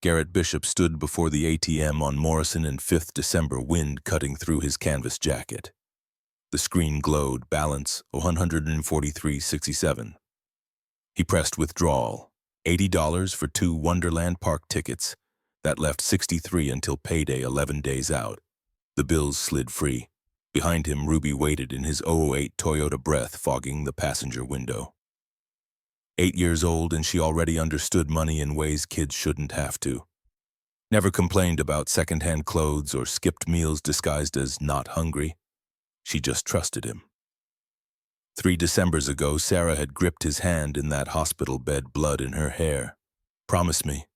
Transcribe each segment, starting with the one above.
Garrett Bishop stood before the ATM on Morrison and 5th December, wind cutting through his canvas jacket. The screen glowed, balance 143.67. He pressed withdrawal, $80 for 2 Wonderland Park tickets. That left $63 until payday 11 days out. The bills slid free. Behind him, Ruby waited in his 008 Toyota Breath, fogging the passenger window. 8 years old, and she already understood money in ways kids shouldn't have to. Never complained about secondhand clothes or skipped meals disguised as not hungry. She just trusted him. 3 Decembers ago, Sarah had gripped his hand in that hospital bed, blood in her hair. Promise me.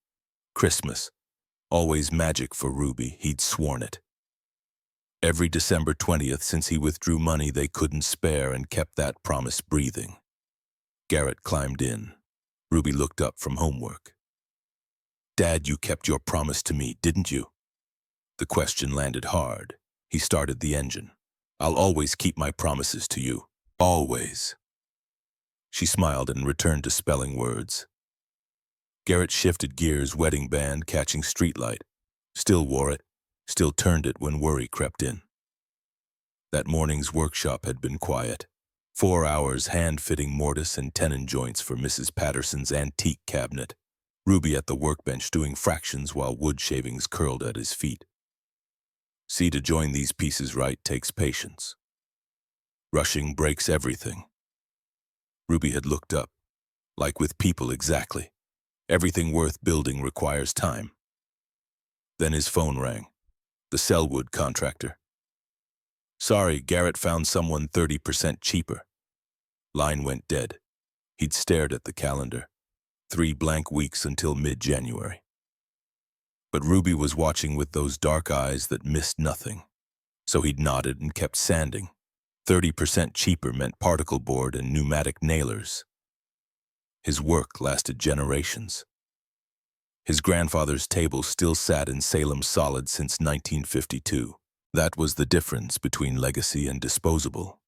Christmas. Always magic for Ruby, he'd sworn it. Every December 20th since he withdrew money they couldn't spare and kept that promise breathing. Garrett climbed in. Ruby looked up from homework. "Dad, you kept your promise to me, didn't you?" The question landed hard. He started the engine. "I'll always keep my promises to you. Always." She smiled and returned to spelling words. Garrett shifted gears, wedding band catching streetlight. Still wore it, still turned it when worry crept in. That morning's workshop had been quiet. 4 hours hand-fitting mortise and tenon joints for Mrs. Patterson's antique cabinet. Ruby at the workbench doing fractions while wood shavings curled at his feet. See, to join these pieces right takes patience. Rushing breaks everything. Ruby had looked up. Like with people, exactly. Everything worth building requires time. Then his phone rang. The Selwood contractor. "Sorry, Garrett found someone 30% cheaper." Line went dead. He'd stared at the calendar. 3 blank weeks until mid-January. But Ruby was watching with those dark eyes that missed nothing. So he'd nodded and kept sanding. 30% cheaper meant particle board and pneumatic nailers. His work lasted generations. His grandfather's table still sat in Salem solid since 1952. That was the difference between legacy and disposable.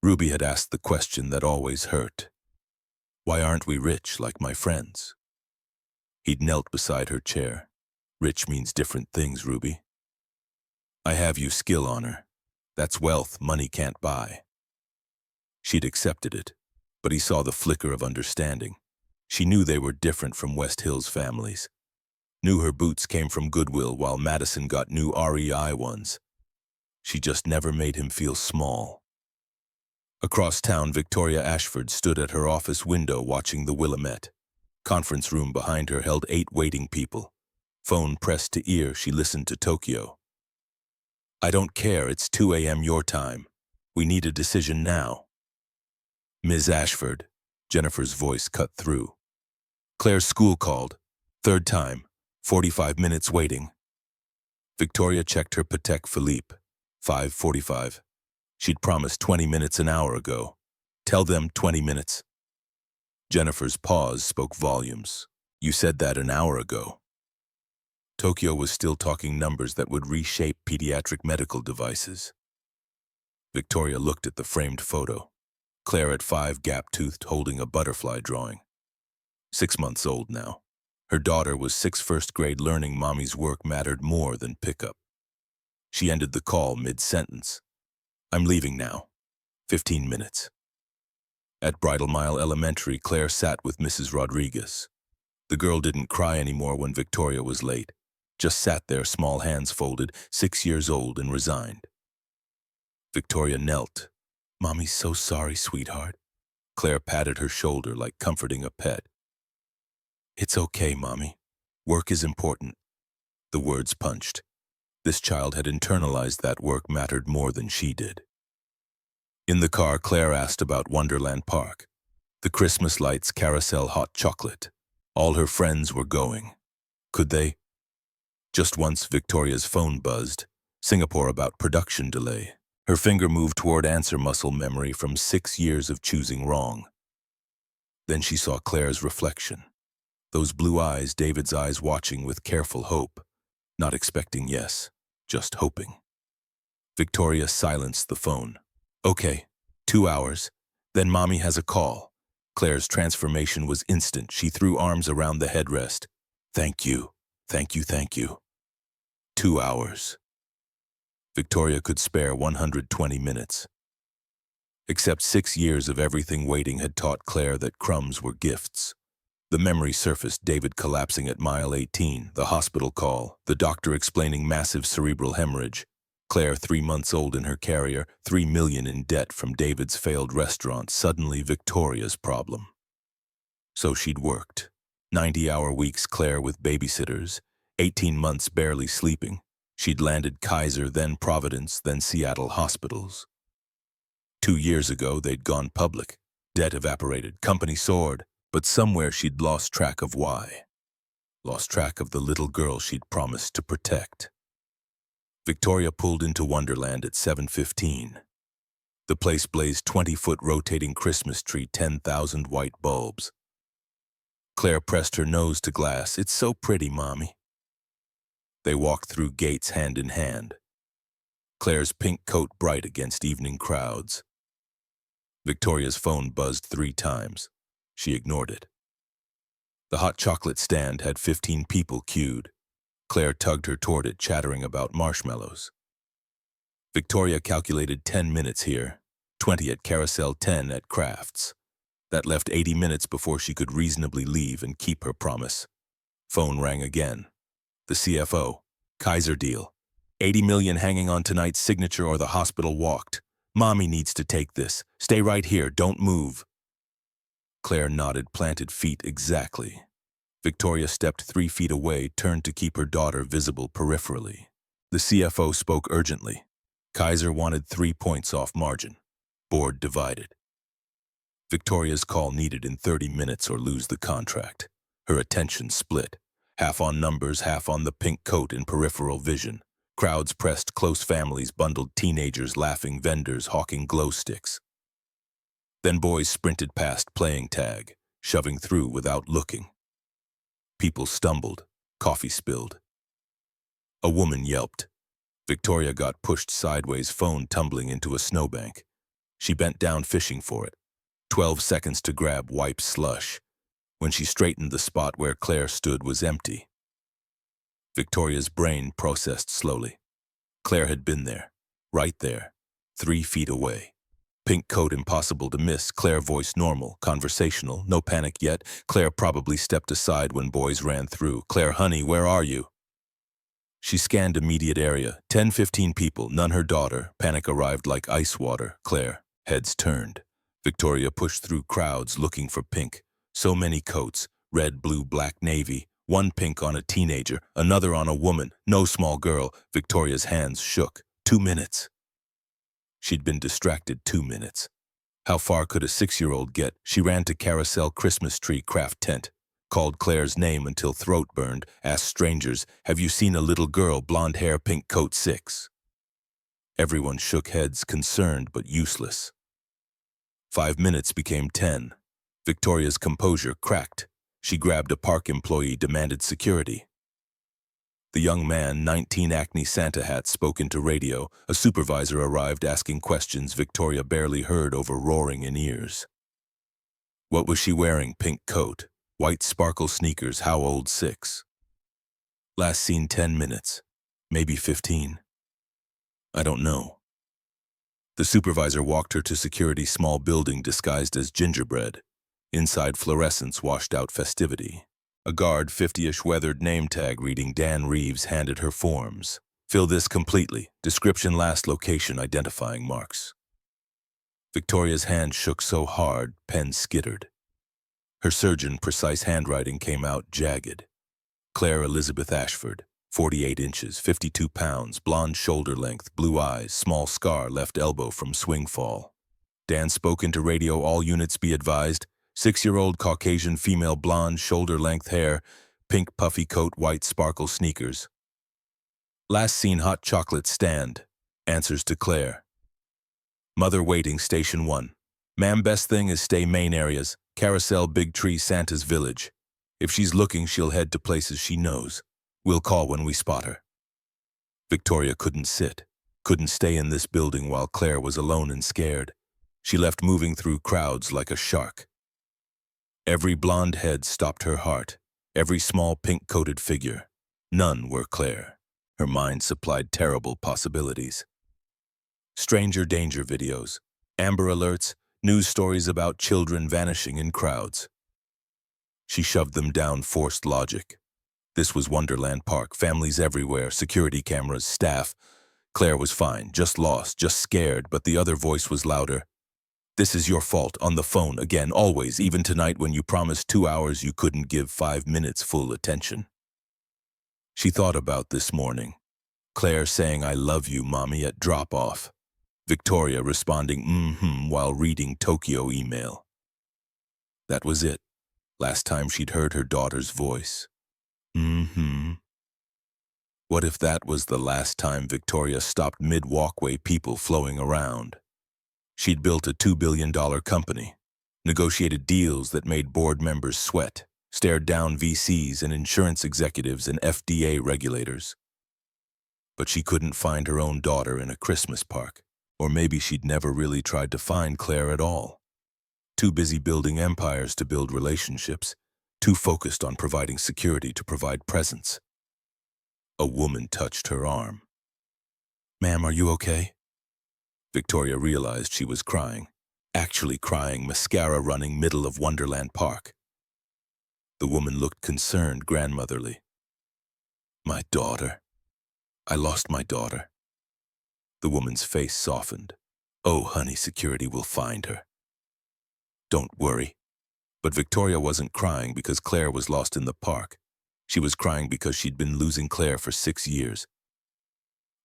Ruby had asked the question that always hurt. Why aren't we rich like my friends? He'd knelt beside her chair. Rich means different things, Ruby. I have you skill honor. That's wealth money can't buy. She'd accepted it, but he saw the flicker of understanding. She knew they were different from West Hills families. Knew her boots came from Goodwill while Madison got new REI ones. She just never made him feel small. Across town, Victoria Ashford stood at her office window watching the Willamette. Conference room behind her held 8 waiting people. Phone pressed to ear, she listened to Tokyo. I don't care, it's 2 a.m. your time. We need a decision now. Ms. Ashford, Jennifer's voice cut through. Claire's school called. 3rd time. 45 minutes waiting. Victoria checked her Patek Philippe. 5:45. She'd promised 20 minutes an hour ago. Tell them 20 minutes. Jennifer's pause spoke volumes. You said that an hour ago. Tokyo was still talking numbers that would reshape pediatric medical devices. Victoria looked at the framed photo. Claire at 5, gap-toothed, holding a butterfly drawing. 6 months old now. Her daughter was 6 first grade, learning mommy's work mattered more than pickup. She ended the call mid-sentence. I'm leaving now. 15 minutes. At Bridal Mile Elementary, Claire sat with Mrs. Rodriguez. The girl didn't cry anymore when Victoria was late. Just sat there, small hands folded, 6 years old and resigned. Victoria knelt. Mommy's so sorry, sweetheart. Claire patted her shoulder like comforting a pet. It's okay, Mommy. Work is important. The words punched. This child had internalized that work mattered more than she did. In the car, Claire asked about Wonderland Park. The Christmas lights, carousel, hot chocolate. All her friends were going. Could they? Just once, Victoria's phone buzzed. Singapore about production delay. Her finger moved toward answer muscle memory from 6 years of choosing wrong. Then she saw Claire's reflection. Those blue eyes, David's eyes, watching with careful hope. Not expecting yes, just hoping. Victoria silenced the phone. Okay, 2 hours. Then Mommy has a call. Claire's transformation was instant. She threw arms around the headrest. Thank you. Thank you, thank you. 2 hours. Victoria could spare 120 minutes. Except 6 years of everything waiting had taught Claire that crumbs were gifts. The memory surfaced: David collapsing at mile 18, the hospital call, the doctor explaining massive cerebral hemorrhage. Claire, 3 months old in her carrier, $3 million in debt from David's failed restaurant, suddenly Victoria's problem. So she'd worked. 90-hour weeks, Claire with babysitters, 18 months barely sleeping. She'd landed Kaiser, then Providence, then Seattle hospitals. 2 years ago, they'd gone public. Debt evaporated, company soared, but somewhere she'd lost track of why. Lost track of the little girl she'd promised to protect. Victoria pulled into Wonderland at 7:15. The place blazed 20-foot rotating Christmas tree, 10,000 white bulbs. Claire pressed her nose to glass. It's so pretty, Mommy. They walked through gates hand in hand. Claire's pink coat bright against evening crowds. Victoria's phone buzzed 3 times. She ignored it. The hot chocolate stand had 15 people queued. Claire tugged her toward it, chattering about marshmallows. Victoria calculated 10 minutes here, 20 at Carousel, 10 at Crafts. That left 80 minutes before she could reasonably leave and keep her promise. Phone rang again. The CFO. Kaiser deal. 80 million hanging on tonight's signature or the hospital walked. Mommy needs to take this. Stay right here, don't move. Claire nodded, planted feet exactly. Victoria stepped 3 feet away, turned to keep her daughter visible peripherally. The CFO spoke urgently. Kaiser wanted 3 points off margin. Board divided. Victoria's call needed in 30 minutes or lose the contract. Her attention split. Half on numbers, half on the pink coat in peripheral vision. Crowds pressed, close families bundled, teenagers laughing, vendors hawking glow sticks. Then boys sprinted past, playing tag, shoving through without looking. People stumbled, coffee spilled. A woman yelped. Victoria got pushed sideways, phone tumbling into a snowbank. She bent down, fishing for it. 12 seconds to grab, wipe slush. When she straightened, the spot where Claire stood was empty. Victoria's brain processed slowly. Claire had been there, right there, 3 feet away. Pink coat impossible to miss. Claire voice normal, conversational, no panic yet. Claire probably stepped aside when boys ran through. Claire, honey, where are you? She scanned immediate area. 10-15 people, none her daughter. Panic arrived like ice water. Claire, heads turned. Victoria pushed through crowds looking for pink. So many coats, red, blue, black, navy. One pink on a teenager, another on a woman. No small girl. Victoria's hands shook. 2 minutes. She'd been distracted 2 minutes. How far could a 6-year-old get? She ran to Carousel Christmas tree craft tent, called Claire's name until throat burned, asked strangers, have you seen a little girl, blonde hair, pink coat, 6? Everyone shook heads, concerned but useless. 5 minutes became 10. Victoria's composure cracked. She grabbed a park employee, demanded security. The young man, 19, Acne Santa hat, spoke into radio. A supervisor arrived, asking questions Victoria barely heard over roaring in ears. What was she wearing? Pink coat, white sparkle sneakers. How old? 6. Last seen 10 minutes, maybe 15. I don't know. The supervisor walked her to security, small building disguised as gingerbread. Inside, fluorescence washed out festivity. A guard, 50-ish, weathered name tag reading Dan Reeves, handed her forms. Fill this completely. Description, last location, identifying marks. Victoria's hand shook so hard, pen skittered. Her surgeon, precise handwriting came out jagged. Claire Elizabeth Ashford, 48 inches, 52 pounds, blonde shoulder length, blue eyes, small scar, left elbow from swing fall. Dan spoke into radio, all units be advised. 6-year-old Caucasian female, blonde, shoulder-length hair, pink puffy coat, white sparkle sneakers. Last seen hot chocolate stand. Answers to Claire. Mother waiting, station 1. Ma'am, best thing is stay main areas. Carousel, Big Tree, Santa's Village. If she's looking, she'll head to places she knows. We'll call when we spot her. Victoria couldn't sit, couldn't stay in this building while Claire was alone and scared. She left, moving through crowds like a shark. Every blonde head stopped her heart. Every small pink-coated figure. None were Claire. Her mind supplied terrible possibilities. Stranger danger videos, Amber Alerts, news stories about children vanishing in crowds. She shoved them down forced logic. This was Wonderland Park, families everywhere, security cameras, staff. Claire was fine, just lost, just scared, but the other voice was louder. This is your fault, on the phone, again, always, even tonight when you promised 2 hours you couldn't give 5 minutes full attention. She thought about this morning. Claire saying, "I love you, Mommy," at drop-off. Victoria responding, while reading Tokyo email. That was it. Last time she'd heard her daughter's voice. What if that was the last time Victoria stopped mid-walkway, people flowing around? She'd built a $2 billion company, negotiated deals that made board members sweat, stared down VCs and insurance executives and FDA regulators. But she couldn't find her own daughter in a Christmas park. Or maybe she'd never really tried to find Claire at all. Too busy building empires to build relationships, too focused on providing security to provide presence. A woman touched her arm. "Ma'am, are you okay?" Victoria realized she was crying. Actually crying, mascara running, middle of Wonderland Park. The woman looked concerned, grandmotherly. "My daughter. I lost my daughter." The woman's face softened. "Oh, honey, security will find her. Don't worry." But Victoria wasn't crying because Claire was lost in the park. She was crying because she'd been losing Claire for 6 years.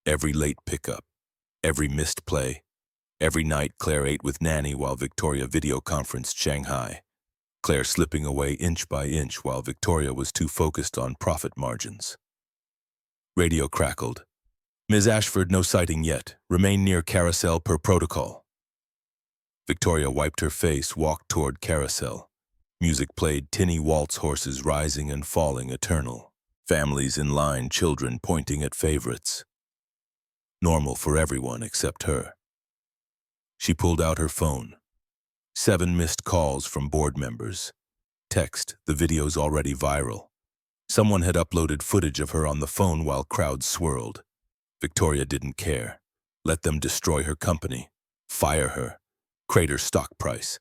Every late pickup, every missed play, every night Claire ate with Nanny while Victoria videoconferenced Shanghai. Claire slipping away inch by inch while Victoria was too focused on profit margins. Radio crackled. "Ms. Ashford, no sighting yet. Remain near carousel per protocol." Victoria wiped her face, walked toward carousel. Music played, tinny waltz horses rising and falling eternal. Families in line, children pointing at favorites. Normal for everyone except her. She pulled out her phone. 7 missed calls from board members. Text, the video's already viral. Someone had uploaded footage of her on the phone while crowds swirled. Victoria didn't care. Let them destroy her company. Fire her. Crater stock price.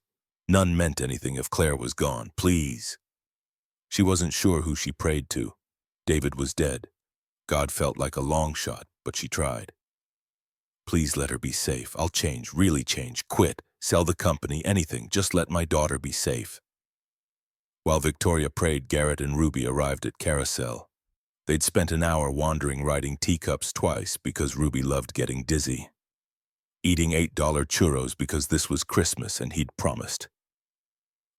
None meant anything if Claire was gone. Please. She wasn't sure who she prayed to. David was dead. God felt like a long shot, but she tried. Please let her be safe. I'll change, really change, quit, sell the company, anything. Just let my daughter be safe. While Victoria prayed, Garrett and Ruby arrived at Carousel. They'd spent an hour wandering, riding teacups twice because Ruby loved getting dizzy. Eating $8 churros because this was Christmas and he'd promised.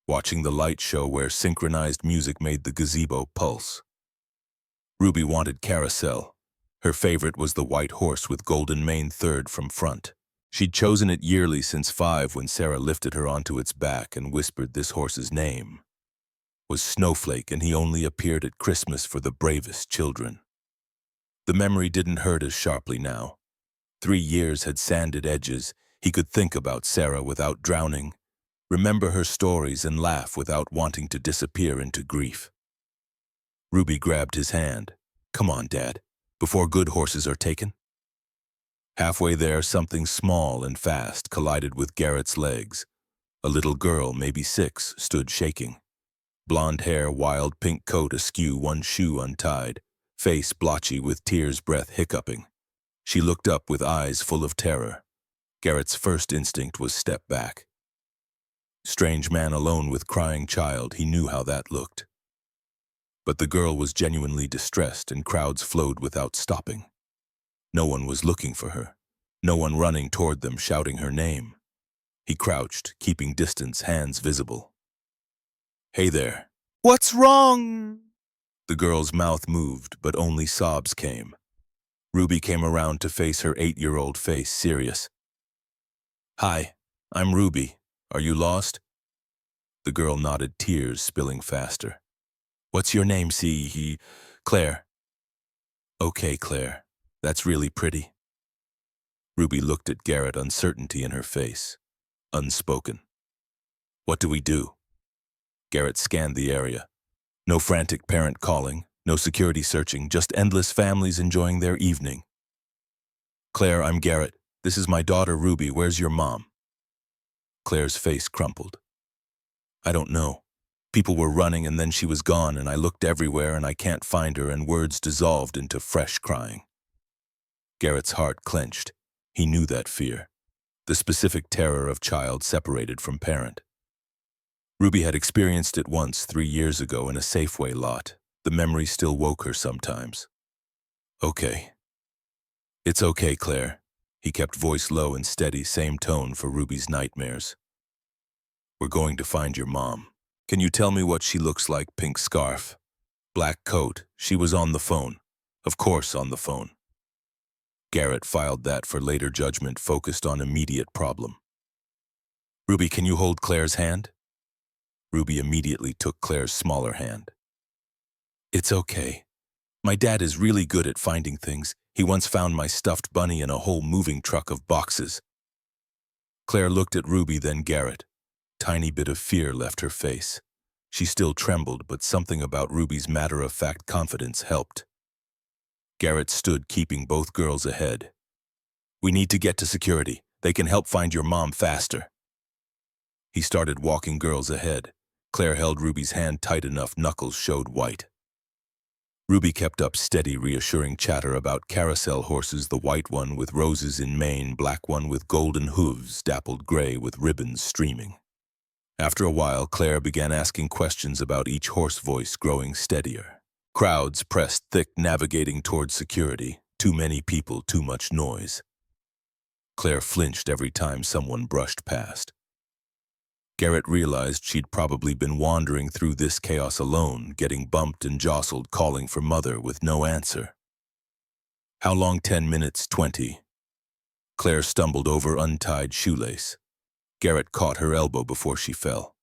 Watching the light show where synchronized music made the gazebo pulse. Ruby wanted Carousel. Her favorite was the white horse with golden mane, third from front. She'd chosen it yearly since 5 when Sarah lifted her onto its back and whispered this horse's name. Was Snowflake, and he only appeared at Christmas for the bravest children. The memory didn't hurt as sharply now. 3 years had sanded edges. He could think about Sarah without drowning, remember her stories and laugh without wanting to disappear into grief. Ruby grabbed his hand. "Come on, Dad, before good horses are taken." Halfway there, something small and fast collided with Garrett's legs. A little girl, maybe 6, stood shaking. Blonde hair, wild pink coat askew, one shoe untied, face blotchy with tears, breath hiccuping. She looked up with eyes full of terror. Garrett's first instinct was step back. Strange man alone with crying child, he knew how that looked. But the girl was genuinely distressed and crowds flowed without stopping. No one was looking for her. No one running toward them shouting her name. He crouched, keeping distance, hands visible. "Hey there." "What's wrong?" The girl's mouth moved, but only sobs came. Ruby came around to face her 8-year-old face, serious. "Hi, I'm Ruby. Are you lost?" The girl nodded, tears spilling faster. "What's your name, Claire." "Okay, Claire. That's really pretty." Ruby looked at Garrett, uncertainty in her face. Unspoken. "What do we do?" Garrett scanned the area. No frantic parent calling, no security searching, just endless families enjoying their evening. Claire, I'm Garrett. This is my daughter, Ruby. Where's your mom? Claire's face crumpled. I don't know. People were running and then she was gone and I looked everywhere and I can't find her and words dissolved into fresh crying. Garrett's heart clenched. He knew that fear. The specific terror of child separated from parent. Ruby had experienced it once 3 years ago in a Safeway lot. The memory still woke her sometimes. Okay. It's okay, Claire. He kept voice low and steady, same tone for Ruby's nightmares. We're going to find your mom. Can you tell me what she looks like? Pink scarf, black coat. She was on the phone. Of course on the phone. Garrett filed that for later judgment, focused on immediate problem. Ruby, can you hold Claire's hand? Ruby immediately took Claire's smaller hand. It's okay. My dad is really good at finding things. He once found my stuffed bunny in a whole moving truck of boxes. Claire looked at Ruby, then Garrett. Tiny bit of fear left her face. She still trembled, but something about Ruby's matter-of-fact confidence helped. Garrett stood, keeping both girls ahead. We need to get to security. They can help find your mom faster. He started walking girls ahead. Claire held Ruby's hand tight enough knuckles showed white. Ruby kept up steady, reassuring chatter about carousel horses, the white one with roses in mane, black one with golden hooves, dappled gray with ribbons streaming. After a while, Claire began asking questions about each horse, voice growing steadier. Crowds pressed thick, navigating toward security. Too many people, too much noise. Claire flinched every time someone brushed past. Garrett realized she'd probably been wandering through this chaos alone, getting bumped and jostled, calling for mother with no answer. How long? 10 minutes, 20. Claire stumbled over untied shoelace. Garrett caught her elbow before she fell.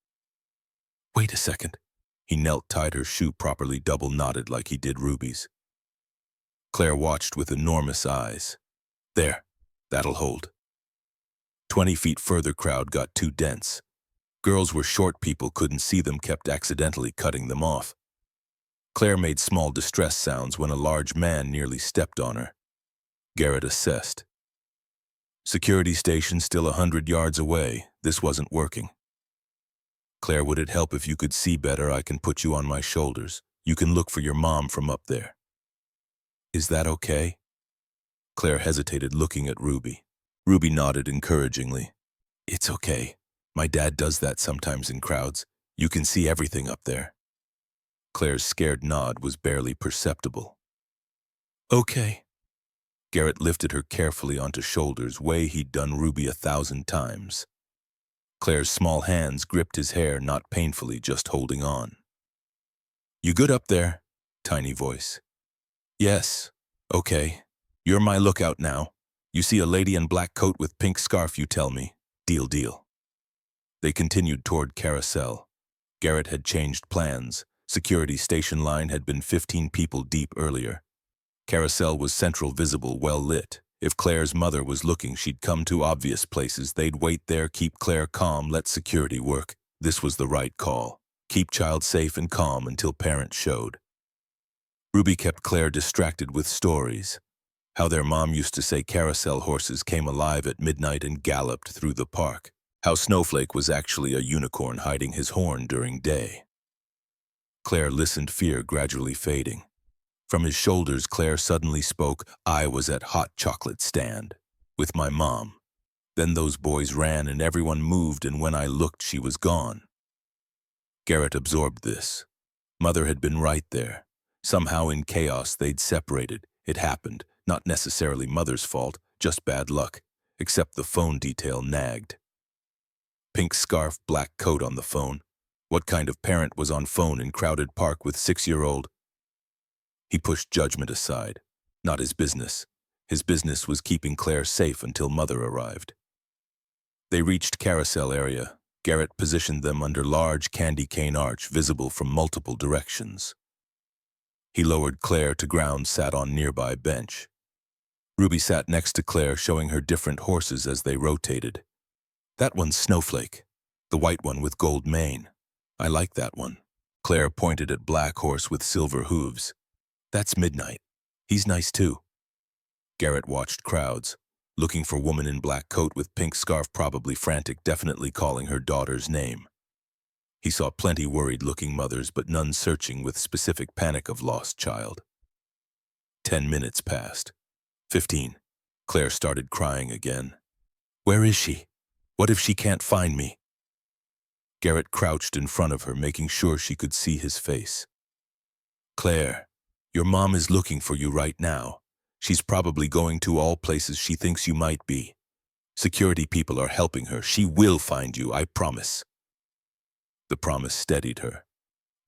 Wait a second. He knelt, tied her shoe properly, double knotted like he did Ruby's. Claire watched with enormous eyes. There, that'll hold. 20 feet further, crowd got too dense. Girls were short, people couldn't see them, kept accidentally cutting them off. Claire made small distress sounds when a large man nearly stepped on her. Garrett assessed. Security station still 100 yards away. This wasn't working. Claire, would it help if you could see better? I can put you on my shoulders. You can look for your mom from up there. Is that okay? Claire hesitated, looking at Ruby. Ruby nodded encouragingly. It's okay. My dad does that sometimes in crowds. You can see everything up there. Claire's scared nod was barely perceptible. Okay. Garrett lifted her carefully onto shoulders, way he'd done Ruby 1,000 times. Claire's small hands gripped his hair, not painfully, just holding on. You good up there? Tiny voice. Yes. Okay. You're my lookout now. You see a lady in black coat with pink scarf, you tell me. Deal, deal. They continued toward Carousel. Garrett had changed plans. Security station line had been 15 people deep earlier. Carousel was central, visible, well lit. If Claire's mother was looking, she'd come to obvious places. They'd wait there, keep Claire calm, let security work. This was the right call. Keep child safe and calm until parent showed. Ruby kept Claire distracted with stories. How their mom used to say carousel horses came alive at midnight and galloped through the park. How Snowflake was actually a unicorn hiding his horn during day. Claire listened, fear gradually fading. From his shoulders, Claire suddenly spoke. I was at hot chocolate stand with my mom. Then those boys ran and everyone moved, and when I looked, she was gone. Garrett absorbed this. Mother had been right there. Somehow in chaos they'd separated. It happened. Not necessarily Mother's fault, just bad luck. Except the phone detail nagged. Pink scarf, black coat on the phone. What kind of parent was on phone in crowded park with 6-year-old? He pushed judgment aside. Not his business. His business was keeping Claire safe until Mother arrived. They reached Carousel area. Garrett positioned them under large candy cane arch visible from multiple directions. He lowered Claire to ground, sat on nearby bench. Ruby sat next to Claire, showing her different horses as they rotated. That one's Snowflake, the white one with gold mane. I like that one. Claire pointed at Black Horse with silver hooves. That's Midnight. He's nice too. Garrett watched crowds, looking for woman in black coat with pink scarf, probably frantic, definitely calling her daughter's name. He saw plenty worried-looking mothers, but none searching with specific panic of lost child. 10 minutes passed. 15. Claire started crying again. Where is she? What if she can't find me? Garrett crouched in front of her, making sure she could see his face. Claire, your mom is looking for you right now. She's probably going to all places she thinks you might be. Security people are helping her. She will find you, I promise. The promise steadied her.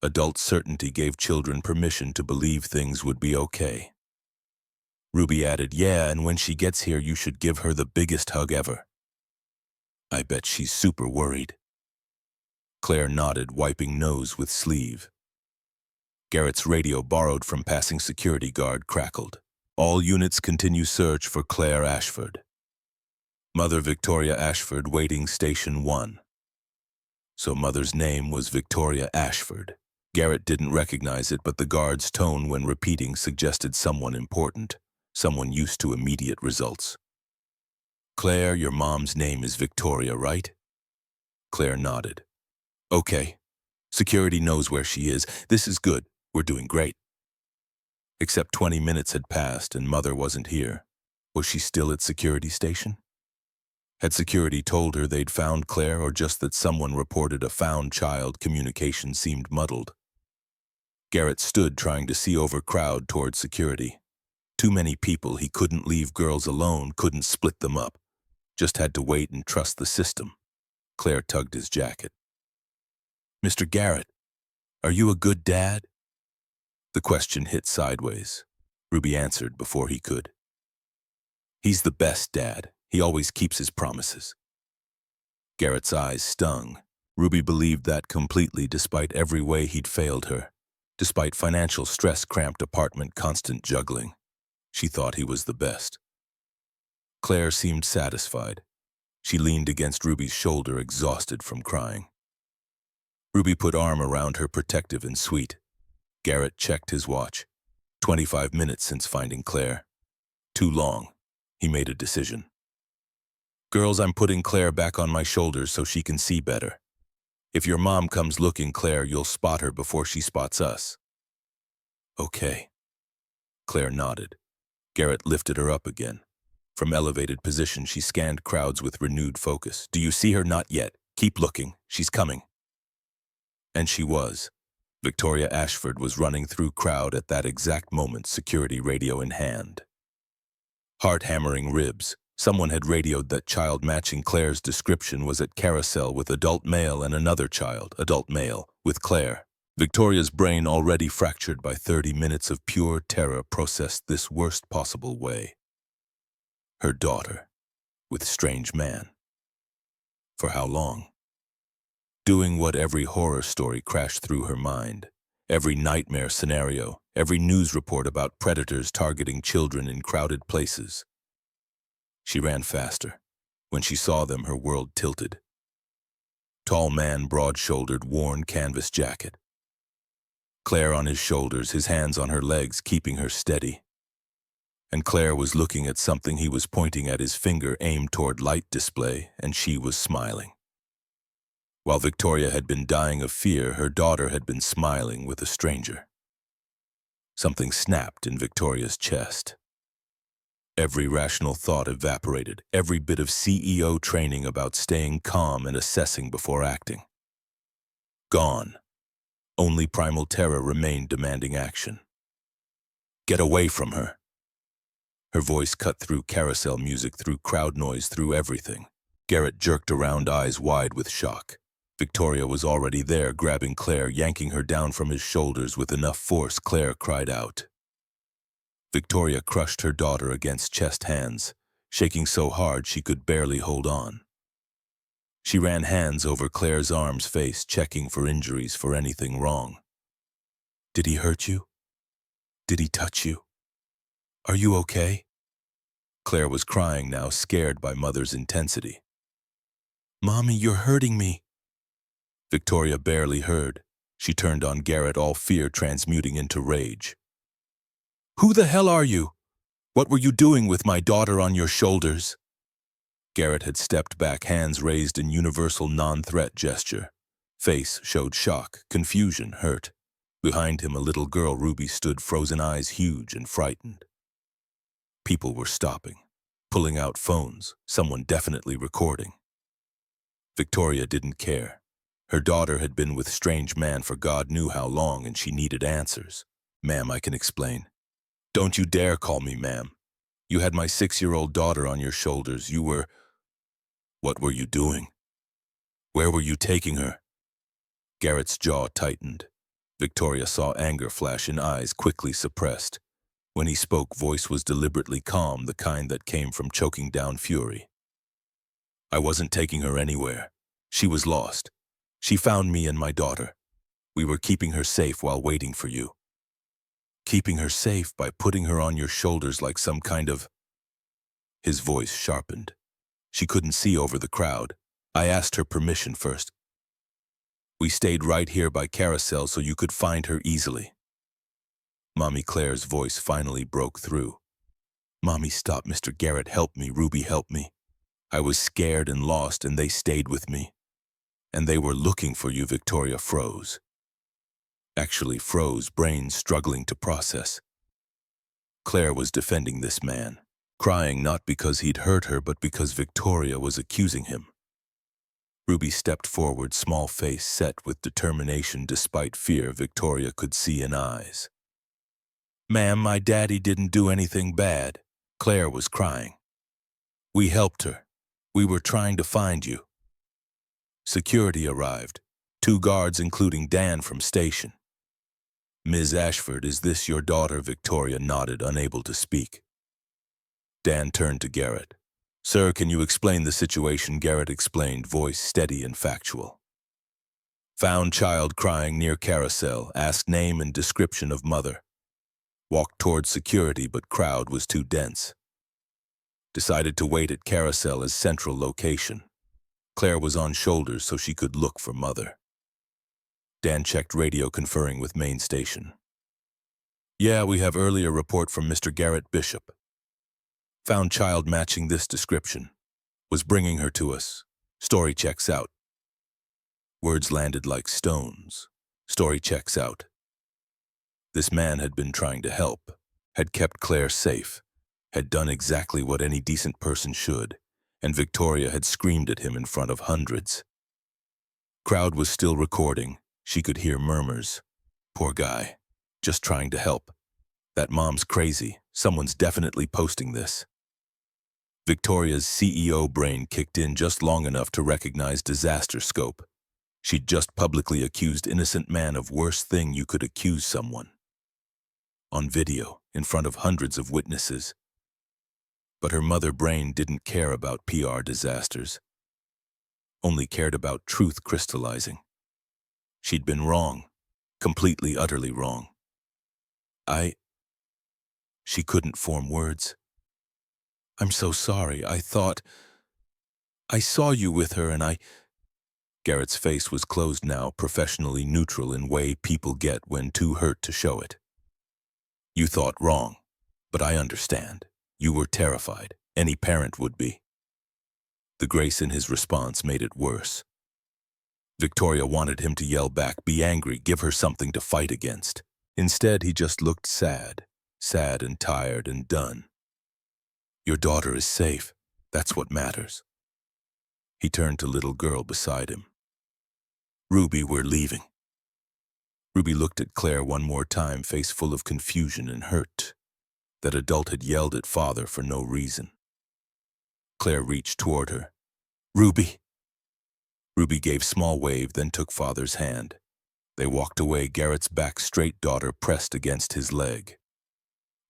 Adult certainty gave children permission to believe things would be okay. Ruby added, yeah, and when she gets here, you should give her the biggest hug ever. I bet she's super worried. Claire nodded, wiping nose with sleeve. Garrett's radio, borrowed from passing security guard, crackled. All units continue search for Claire Ashford. Mother Victoria Ashford waiting station 1. So mother's name was Victoria Ashford. Garrett didn't recognize it, but the guard's tone when repeating suggested someone important, someone used to immediate results. Claire, your mom's name is Victoria, right? Claire nodded. Okay. Security knows where she is. This is good. We're doing great. Except 20 minutes had passed and mother wasn't here. Was she still at security station? Had security told her they'd found Claire, or just that someone reported a found child? Communication seemed muddled. Garrett stood trying to see over crowd towards security. Too many people. He couldn't leave girls alone, couldn't split them up. Just had to wait and trust the system. Claire tugged his jacket. Mr. Garrett, are you a good dad? The question hit sideways. Ruby answered before he could. He's the best dad. He always keeps his promises. Garrett's eyes stung. Ruby believed that completely, despite every way he'd failed her. Despite financial stress, cramped apartment, constant juggling. She thought he was the best. Claire seemed satisfied. She leaned against Ruby's shoulder, exhausted from crying. Ruby put arm around her, protective and sweet. Garrett checked his watch. 25 minutes since finding Claire. Too long. He made a decision. Girls, I'm putting Claire back on my shoulders so she can see better. If your mom comes looking, Claire, you'll spot her before she spots us. Okay. Claire nodded. Garrett lifted her up again. From elevated position, she scanned crowds with renewed focus. Do you see her? Not yet. Keep looking. She's coming. And she was. Victoria Ashford was running through crowd at that exact moment, security radio in hand. Heart-hammering ribs. Someone had radioed that child matching Claire's description was at carousel with adult male and another child, adult male, with Claire. Victoria's brain, already fractured by 30 minutes of pure terror, processed this worst possible way. Her daughter, with strange man. For how long? Doing what every horror story crashed through her mind. Every nightmare scenario, every news report about predators targeting children in crowded places. She ran faster. When she saw them, her world tilted. Tall man, broad-shouldered, worn canvas jacket. Claire on his shoulders, his hands on her legs, keeping her steady. And Claire was looking at something. He was pointing at his finger aimed toward light display, and she was smiling. While Victoria had been dying of fear, her daughter had been smiling with a stranger. Something snapped in Victoria's chest. Every rational thought evaporated, every bit of CEO training about staying calm and assessing before acting. Gone. Only primal terror remained, demanding action. Get away from her. Her voice cut through carousel music, through crowd noise, through everything. Garrett jerked around, eyes wide with shock. Victoria was already there, grabbing Claire, yanking her down from his shoulders with enough force. Claire cried out. Victoria crushed her daughter against chest hands, shaking so hard she could barely hold on. She ran hands over Claire's arms, face, checking for injuries, for anything wrong. Did he hurt you? Did he touch you? Are you okay? Claire was crying now, scared by mother's intensity. Mommy, you're hurting me. Victoria barely heard. She turned on Garrett, all fear transmuting into rage. "Who the hell are you? What were you doing with my daughter on your shoulders?" Garrett had stepped back, hands raised in universal non-threat gesture. Face showed shock, confusion, hurt. Behind him, a little girl, Ruby, stood, frozen eyes huge and frightened. People were stopping, pulling out phones, someone definitely recording. Victoria didn't care. Her daughter had been with strange man for God knew how long, and she needed answers. "Ma'am, I can explain." "Don't you dare call me ma'am. You had my 6-year-old daughter on your shoulders. You were... What were you doing? Where were you taking her?" Garrett's jaw tightened. Victoria saw anger flash in eyes quickly suppressed. When he spoke, voice was deliberately calm, the kind that came from choking down fury. "I wasn't taking her anywhere. She was lost. She found me and my daughter. We were keeping her safe while waiting for you." "Keeping her safe by putting her on your shoulders like some kind of..." His voice sharpened. "She couldn't see over the crowd. I asked her permission first. We stayed right here by Carousel so you could find her easily." Mommy Claire's voice finally broke through. "Mommy, stop. Mr. Garrett, help me. Ruby, help me. I was scared and lost, and they stayed with me. And they were looking for you." Victoria froze. Actually froze, brain struggling to process. Claire was defending this man, crying not because he'd hurt her, but because Victoria was accusing him. Ruby stepped forward, small face set with determination despite fear Victoria could see in eyes. "Ma'am, my daddy didn't do anything bad." Claire was crying. "We helped her. We were trying to find you." Security arrived. 2 guards, including Dan from station. "Ms. Ashford, is this your daughter?" Victoria nodded, unable to speak. Dan turned to Garrett. "Sir, can you explain the situation?" Garrett explained, voice steady and factual. "Found child crying near Carousel. Asked name and description of mother. Walked towards security, but crowd was too dense. Decided to wait at Carousel as central location. Claire was on shoulders so she could look for mother." Dan checked radio, conferring with main station. "Yeah, we have earlier report from Mr. Garrett Bishop. Found child matching this description. Was bringing her to us. Story checks out." Words landed like stones. Story checks out. This man had been trying to help, had kept Claire safe, had done exactly what any decent person should, and Victoria had screamed at him in front of hundreds. Crowd was still recording. She could hear murmurs. "Poor guy. Just trying to help. That mom's crazy. Someone's definitely posting this." Victoria's CEO brain kicked in just long enough to recognize disaster scope. She'd just publicly accused innocent man of worst thing you could accuse someone. On video, in front of hundreds of witnesses. But her mother brain didn't care about PR disasters. Only cared about truth crystallizing. She'd been wrong. Completely, utterly wrong. She couldn't form words. "I'm so sorry. I saw you with her and I..." Garrett's face was closed now, professionally neutral in way people get when too hurt to show it. "You thought wrong, but I understand. You were terrified. Any parent would be." The grace in his response made it worse. Victoria wanted him to yell back, be angry, give her something to fight against. Instead, he just looked sad and tired and done. "Your daughter is safe. That's what matters." He turned to little girl beside him. "Ruby, we're leaving." Ruby looked at Claire one more time, face full of confusion and hurt. That adult had yelled at father for no reason. Claire reached toward her. "Ruby." Ruby gave small wave, then took father's hand. They walked away, Garrett's back straight, daughter pressed against his leg.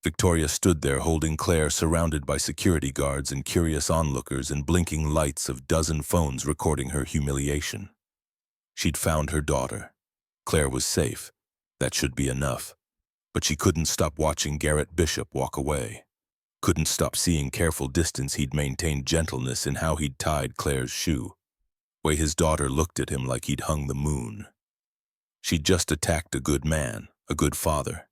Victoria stood there holding Claire, surrounded by security guards and curious onlookers and blinking lights of dozen phones recording her humiliation. She'd found her daughter. Claire was safe. That should be enough. But she couldn't stop watching Garrett Bishop walk away. Couldn't stop seeing careful distance he'd maintained, gentleness in how he'd tied Claire's shoe. Way his daughter looked at him like he'd hung the moon. She'd just attacked a good man, a good father,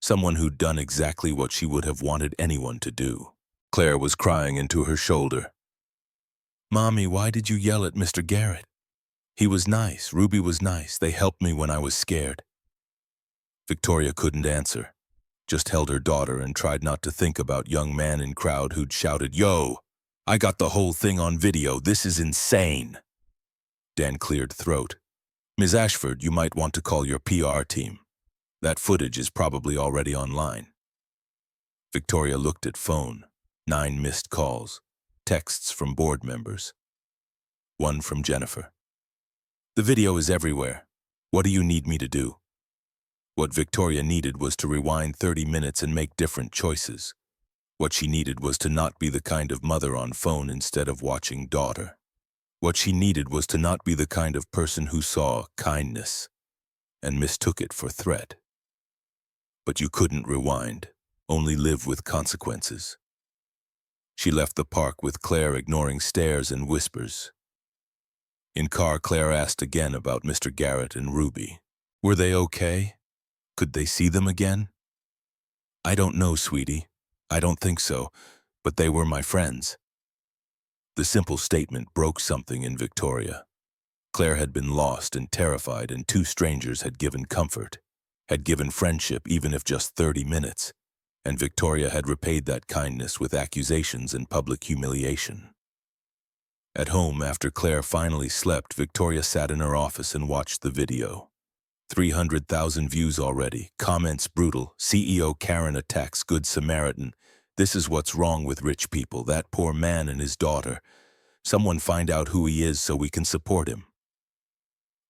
someone who'd done exactly what she would have wanted anyone to do. Claire was crying into her shoulder. "Mommy, why did you yell at Mr. Garrett? He was nice, Ruby was nice, they helped me when I was scared." Victoria couldn't answer, just held her daughter and tried not to think about young man in crowd who'd shouted, "Yo, I got the whole thing on video, this is insane." Dan cleared throat. "Ms. Ashford, you might want to call your PR team. That footage is probably already online." Victoria looked at phone. 9 missed calls, texts from board members. 1 from Jennifer. "The video is everywhere. What do you need me to do?" What Victoria needed was to rewind 30 minutes and make different choices. What she needed was to not be the kind of mother on phone instead of watching daughter. What she needed was to not be the kind of person who saw kindness and mistook it for threat. But you couldn't rewind, only live with consequences. She left the park with Claire ignoring stares and whispers. In car, Claire asked again about Mr. Garrett and Ruby. Were they okay? Could they see them again? "I don't know, sweetie. I don't think so, but they were my friends." The simple statement broke something in Victoria. Claire had been lost and terrified, and 2 strangers had given comfort, had given friendship even if just 30 minutes, and Victoria had repaid that kindness with accusations and public humiliation. At home, after Claire finally slept, Victoria sat in her office and watched the video. 300,000 views already, comments brutal, CEO Karen attacks Good Samaritan. This is what's wrong with rich people, that poor man and his daughter. Someone find out who he is so we can support him.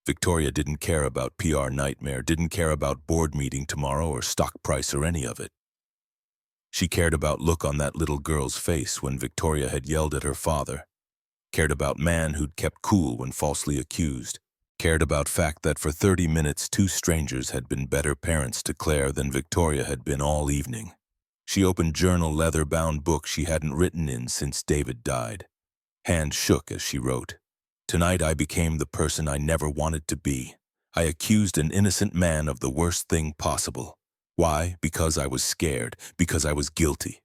Victoria didn't care about PR nightmare, didn't care about board meeting tomorrow or stock price or any of it. She cared about look on that little girl's face when Victoria had yelled at her father, cared about man who'd kept cool when falsely accused, cared about fact that for 30 minutes 2 strangers had been better parents to Claire than Victoria had been all evening. She opened journal leather-bound book she hadn't written in since David died. Hand shook as she wrote, "Tonight I became the person I never wanted to be. I accused an innocent man of the worst thing possible. Why? Because I was scared, because I was guilty.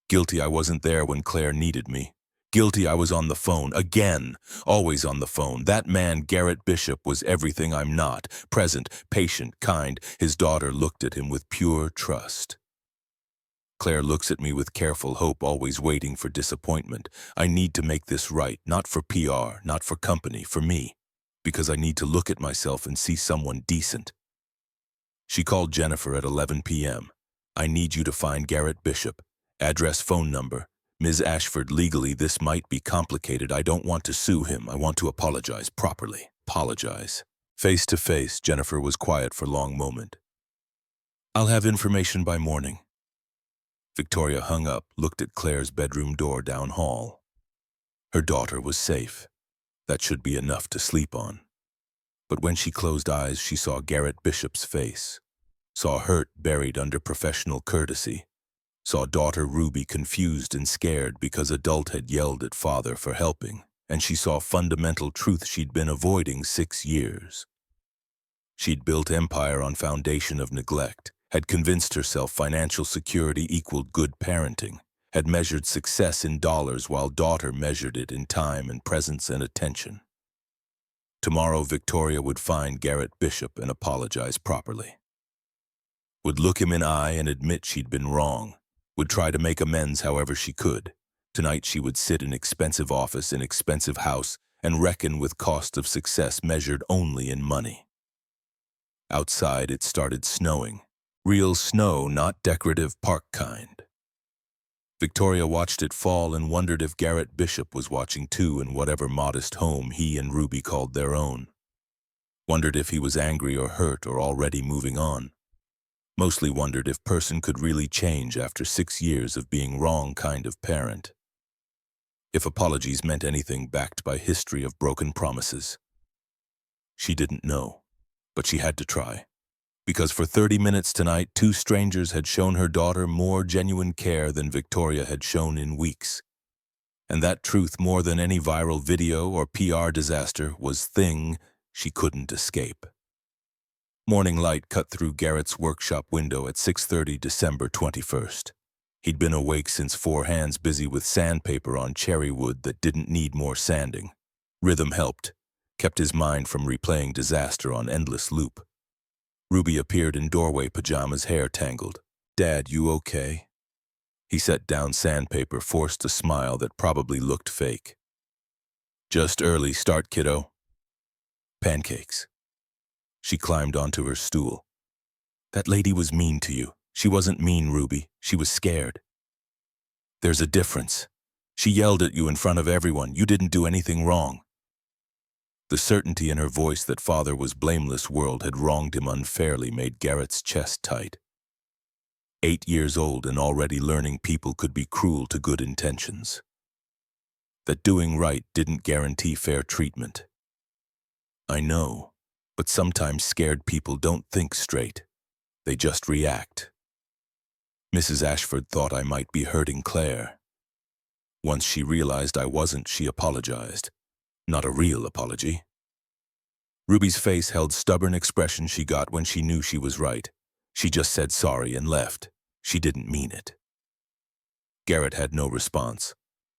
Guilty I wasn't there when Claire needed me. Guilty I was on the phone, again, always on the phone. That man, Garrett Bishop, was everything I'm not, present, patient, kind." His daughter looked at him with pure trust. "Claire looks at me with careful hope, always waiting for disappointment. I need to make this right, not for PR, not for company, for me, because I need to look at myself and see someone decent." She called Jennifer at 11 p.m. "I need you to find Garrett Bishop. Address, phone number. Ms. Ashford, legally this might be complicated. I don't want to sue him. I want to apologize properly. Apologize." Face to face, Jennifer was quiet for a long moment. "I'll have information by morning." Victoria hung up, looked at Claire's bedroom door down hall. Her daughter was safe. That should be enough to sleep on. But when she closed eyes, she saw Garrett Bishop's face, saw hurt buried under professional courtesy, saw daughter Ruby confused and scared because adult had yelled at father for helping, and she saw fundamental truth she'd been avoiding 6 years. She'd built empire on foundation of neglect, had convinced herself financial security equaled good parenting, had measured success in dollars while daughter measured it in time and presence and attention. Tomorrow Victoria would find Garrett Bishop and apologize properly. Would look him in eye and admit she'd been wrong. Would try to make amends however she could. Tonight she would sit in expensive office in expensive house and reckon with cost of success measured only in money. Outside it started snowing. Real snow, not decorative park kind. Victoria watched it fall and wondered if Garrett Bishop was watching too in whatever modest home he and Ruby called their own. Wondered if he was angry or hurt or already moving on. Mostly wondered if person could really change after 6 years of being wrong kind of parent. If apologies meant anything backed by history of broken promises. She didn't know, but she had to try. Because for 30 minutes tonight, 2 strangers had shown her daughter more genuine care than Victoria had shown in weeks. And that truth, more than any viral video or PR disaster, was thing she couldn't escape. Morning light cut through Garrett's workshop window at 6:30 December 21st. He'd been awake since 4 hands busy with sandpaper on cherry wood that didn't need more sanding. Rhythm helped, kept his mind from replaying disaster on endless loop. Ruby appeared in doorway pajamas, hair tangled. "Dad, you okay?" He set down sandpaper, forced a smile that probably looked fake. "Just early start, kiddo." "Pancakes." She climbed onto her stool. "That lady was mean to you." "She wasn't mean, Ruby. She was scared." "There's a difference. She yelled at you in front of everyone. You didn't do anything wrong." The certainty in her voice that Father was blameless world had wronged him unfairly made Garrett's chest tight. 8 years old and already learning people could be cruel to good intentions. That doing right didn't guarantee fair treatment. "I know, but sometimes scared people don't think straight. They just react." Mrs. Ashford thought I might be hurting Claire. Once she realized I wasn't, she apologized. Not a real apology. Ruby's face held stubborn expression she got when she knew she was right. She just said sorry and left. She didn't mean it. Garrett had no response.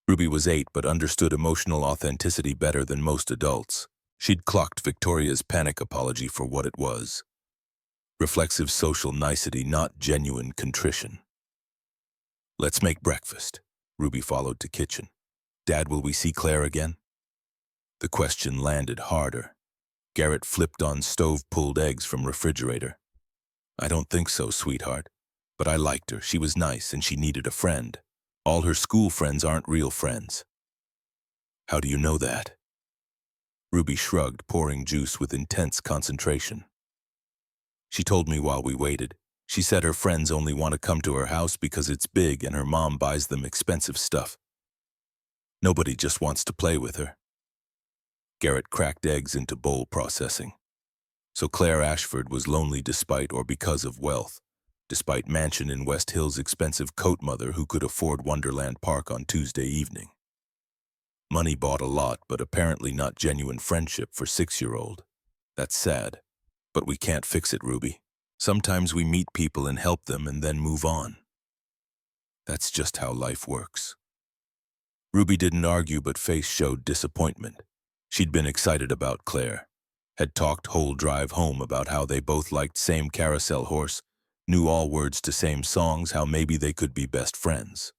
Ruby was 8 but understood emotional authenticity better than most adults. She'd clocked Victoria's panic apology for what it was. Reflexive social nicety, not genuine contrition. "Let's make breakfast." Ruby followed to kitchen. "Dad, will we see Claire again?" The question landed harder. Garrett flipped on stove-pulled eggs from refrigerator. "I don't think so, sweetheart. But I liked her. She was nice and she needed a friend. All her school friends aren't real friends." "How do you know that?" Ruby shrugged, pouring juice with intense concentration. "She told me while we waited. She said her friends only want to come to her house because it's big and her mom buys them expensive stuff. Nobody just wants to play with her." Garrett cracked eggs into bowl processing. So Claire Ashford was lonely despite or because of wealth, despite mansion in West Hills' expensive coat mother who could afford Wonderland Park on Tuesday evening. Money bought a lot, but apparently not genuine friendship for 6-year-old. That's sad. But we can't fix it, Ruby. Sometimes we meet people and help them and then move on. That's just how life works. Ruby didn't argue, but face showed disappointment. She'd been excited about Claire, had talked whole drive home about how they both liked same carousel horse, knew all words to same songs, how maybe they could be best friends.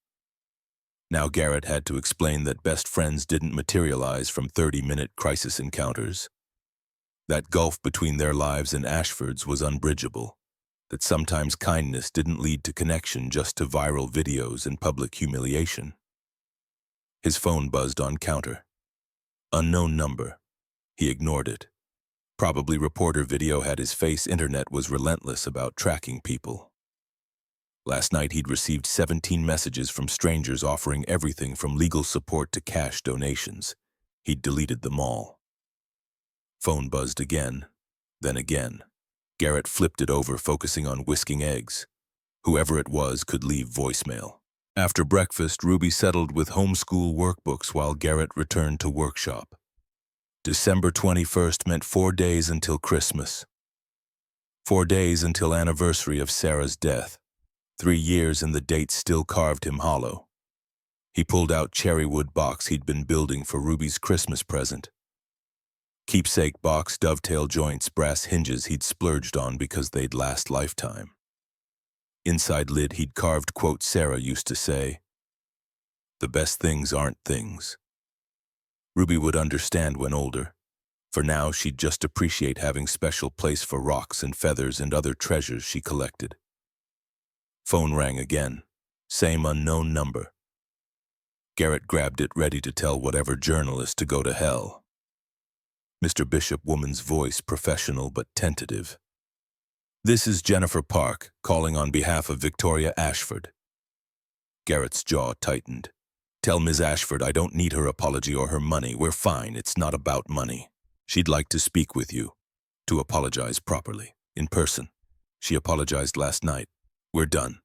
Now Garrett had to explain that best friends didn't materialize from 30-minute crisis encounters. That gulf between their lives and Ashford's was unbridgeable, that sometimes kindness didn't lead to connection, just to viral videos and public humiliation. His phone buzzed on counter. Unknown number. He ignored it. Probably reporter video had his face. Internet was relentless about tracking people. Last night he'd received 17 messages from strangers offering everything from legal support to cash donations. He'd deleted them all. Phone buzzed again, then again. Garrett flipped it over, focusing on whisking eggs. Whoever it was could leave voicemail. After breakfast, Ruby settled with homeschool workbooks while Garrett returned to workshop. December 21st meant 4 days until Christmas. 4 days until anniversary of Sarah's death. 3 years and the date still carved him hollow. He pulled out cherrywood box he'd been building for Ruby's Christmas present. Keepsake box, dovetail joints, brass hinges he'd splurged on because they'd last lifetime. Inside lid he'd carved quote Sarah used to say, "The best things aren't things." Ruby would understand when older. For now she'd just appreciate having special place for rocks and feathers and other treasures she collected. Phone rang again. Same unknown number. Garrett grabbed it, ready to tell whatever journalist to go to hell. Mr. Bishop, woman's voice, professional but tentative. "This is Jennifer Park, calling on behalf of Victoria Ashford." Garrett's jaw tightened. "Tell Ms. Ashford I don't need her apology or her money. We're fine. It's not about money. She'd like to speak with you, to apologize properly, in person. She apologized last night. We're done.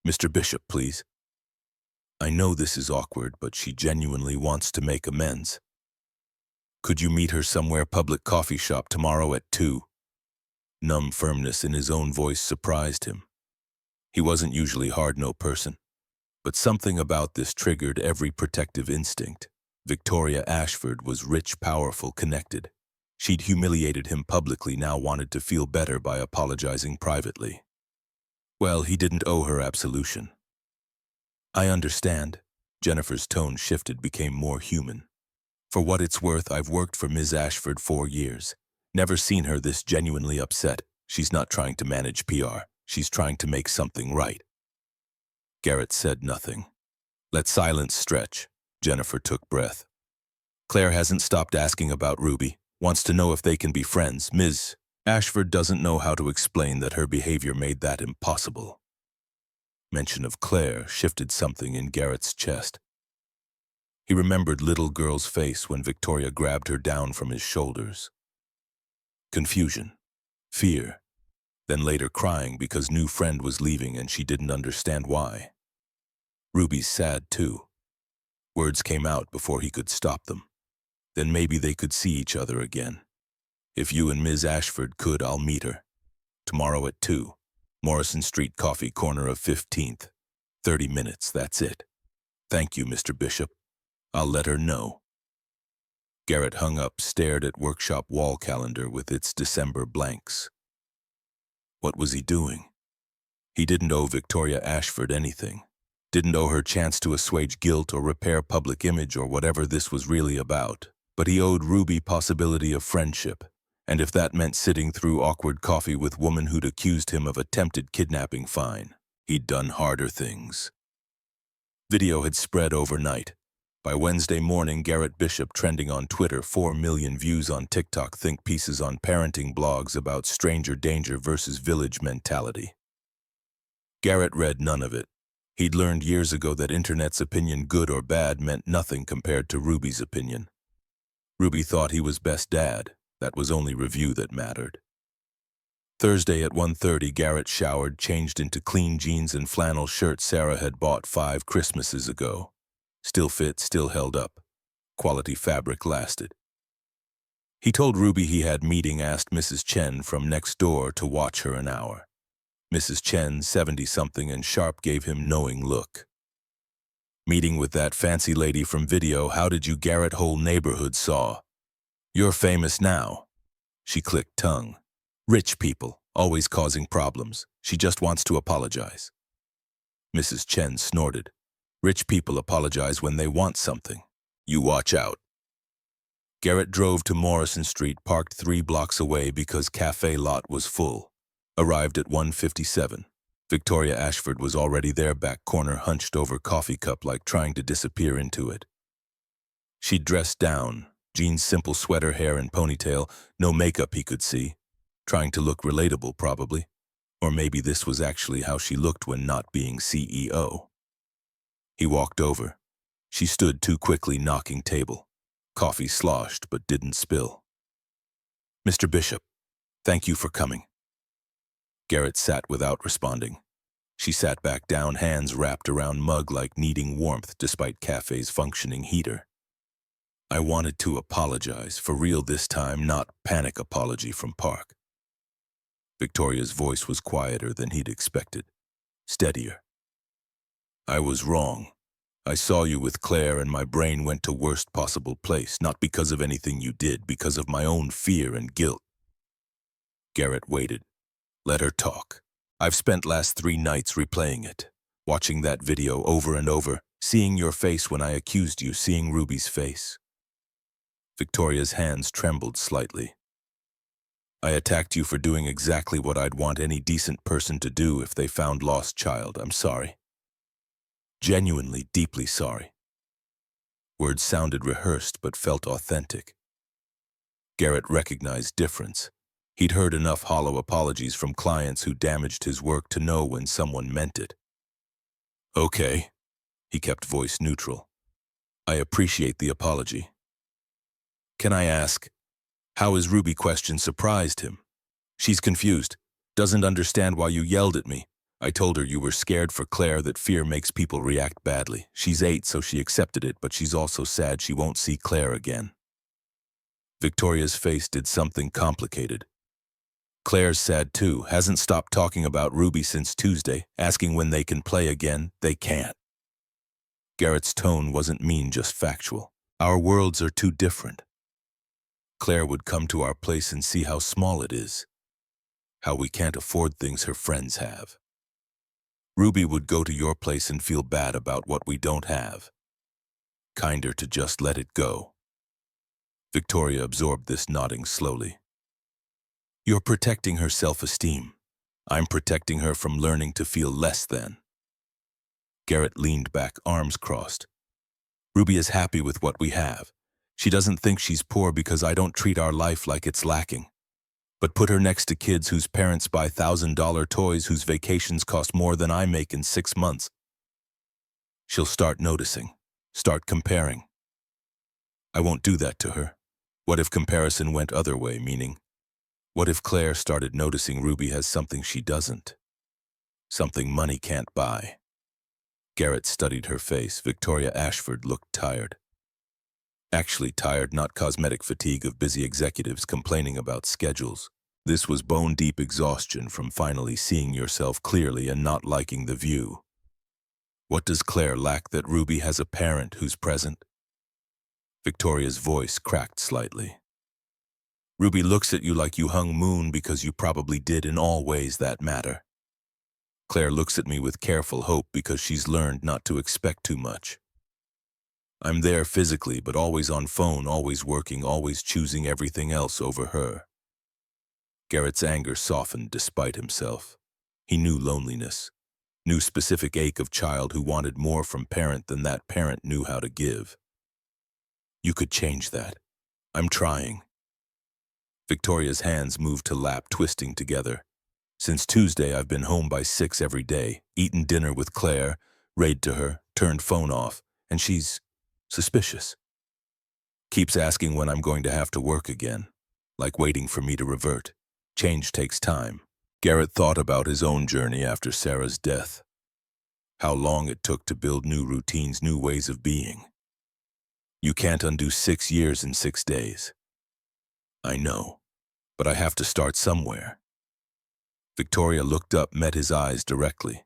Mr. Bishop, please." "I know this is awkward, but she genuinely wants to make amends." Could you meet her somewhere public coffee shop tomorrow at 2? Numb firmness in his own voice surprised him. He wasn't usually hard-no person, but something about this triggered every protective instinct. Victoria Ashford was rich, powerful, connected. She'd humiliated him publicly, now wanted to feel better by apologizing privately. Well, he didn't owe her absolution. I understand. Jennifer's tone shifted, became more human. For what it's worth, I've worked for Ms. Ashford 4 years. Never seen her this genuinely upset. She's not trying to manage PR. She's trying to make something right. Garrett said nothing. Let silence stretch. Jennifer took breath. Claire hasn't stopped asking about Ruby. Wants to know if they can be friends. Ms. Ashford doesn't know how to explain that her behavior made that impossible. Mention of Claire shifted something in Garrett's chest. He remembered little girl's face when Victoria grabbed her down from his shoulders. Confusion, fear, then later crying because new friend was leaving and she didn't understand why. Ruby's sad too. Words came out before he could stop them. Then maybe they could see each other again. If you and Ms. Ashford could, I'll meet her. Tomorrow at 2. Morrison Street, coffee corner of 15th. 30 minutes, that's it. Thank you, Mr. Bishop. I'll let her know. Garrett hung up, stared at workshop wall calendar with its December blanks. What was he doing? He didn't owe Victoria Ashford anything. Didn't owe her chance to assuage guilt or repair public image or whatever this was really about. But he owed Ruby possibility of friendship. And if that meant sitting through awkward coffee with woman who'd accused him of attempted kidnapping, fine. He'd done harder things. Video had spread overnight. By Wednesday morning, Garrett Bishop trending on Twitter, 4 million views on TikTok, think pieces on parenting blogs about stranger danger versus village mentality. Garrett read none of it. He'd learned years ago that internet's opinion, good or bad, meant nothing compared to Ruby's opinion. Ruby thought he was best dad. That was only review that mattered. Thursday at 1:30, Garrett showered, changed into clean jeans and flannel shirt Sarah had bought 5 Christmases ago. Still fit, still held up. Quality fabric lasted. He told Ruby he had meeting, asked Mrs. Chen from next door to watch her an hour. Mrs. Chen, 70-something and sharp, gave him knowing look. Meeting with that fancy lady from video, how did you? Garrett, whole neighborhood saw. You're famous now. She clicked tongue. Rich people, always causing problems. She just wants to apologize. Mrs. Chen snorted. Rich people apologize when they want something. You watch out. Garrett drove to Morrison Street, parked 3 blocks away because cafe lot was full. Arrived at 1:57. Victoria Ashford was already there, back corner, hunched over coffee cup like trying to disappear into it. She'd dressed down, jeans, simple sweater, hair and ponytail, no makeup he could see. Trying to look relatable, probably. Or maybe this was actually how she looked when not being CEO. He walked over. She stood too quickly, knocking table. Coffee sloshed but didn't spill. Mr. Bishop, thank you for coming. Garrett sat without responding. She sat back down, hands wrapped around mug like needing warmth despite cafe's functioning heater. I wanted to apologize, for real this time, not panic apology from Park. Victoria's voice was quieter than he'd expected, steadier. I was wrong. I saw you with Claire and my brain went to worst possible place, not because of anything you did, because of my own fear and guilt. Garrett waited. Let her talk. I've spent last 3 nights replaying it, watching that video over and over, seeing your face when I accused you, seeing Ruby's face. Victoria's hands trembled slightly. I attacked you for doing exactly what I'd want any decent person to do if they found lost child. I'm sorry. Genuinely, deeply sorry. Words sounded rehearsed but felt authentic. Garrett recognized difference. He'd heard enough hollow apologies from clients who damaged his work to know when someone meant it. Okay, he kept voice neutral. I appreciate the apology. Can I ask, how is Ruby? Question surprised him. She's confused, doesn't understand why you yelled at me. I told her you were scared for Claire, that fear makes people react badly. She's 8, so she accepted it, but she's also sad she won't see Claire again. Victoria's face did something complicated. Claire's sad too, hasn't stopped talking about Ruby since Tuesday, asking when they can play again. They can't. Garrett's tone wasn't mean, just factual. Our worlds are too different. Claire would come to our place and see how small it is, how we can't afford things her friends have. Ruby would go to your place and feel bad about what we don't have. Kinder to just let it go. Victoria absorbed this, nodding slowly. You're protecting her self-esteem. I'm protecting her from learning to feel less than. Garrett leaned back, arms crossed. Ruby is happy with what we have. She doesn't think she's poor because I don't treat our life like it's lacking. But put her next to kids whose parents buy $1,000 toys, whose vacations cost more than I make in 6 months. She'll start noticing, start comparing. I won't do that to her. What if comparison went other way, meaning, what if Claire started noticing Ruby has something she doesn't? Something money can't buy. Garrett studied her face. Victoria Ashford looked tired. Actually tired, not cosmetic fatigue of busy executives complaining about schedules. This was bone-deep exhaustion from finally seeing yourself clearly and not liking the view. What does Claire lack that Ruby has a parent who's present? Victoria's voice cracked slightly. Ruby looks at you like you hung moon because you probably did in all ways that matter. Claire looks at me with careful hope because she's learned not to expect too much. I'm there physically, but always on phone, always working, always choosing everything else over her. Garrett's anger softened despite himself. He knew loneliness, knew specific ache of child who wanted more from parent than that parent knew how to give. You could change that. I'm trying. Victoria's hands moved to lap, twisting together. Since Tuesday, I've been home by 6 every day, eaten dinner with Claire, read to her, turned phone off, and she's suspicious. Keeps asking when I'm going to have to work again, like waiting for me to revert. Change takes time. Garrett thought about his own journey after Sarah's death. How long it took to build new routines, new ways of being. You can't undo 6 years in 6 days. I know, but I have to start somewhere. Victoria looked up, met his eyes directly.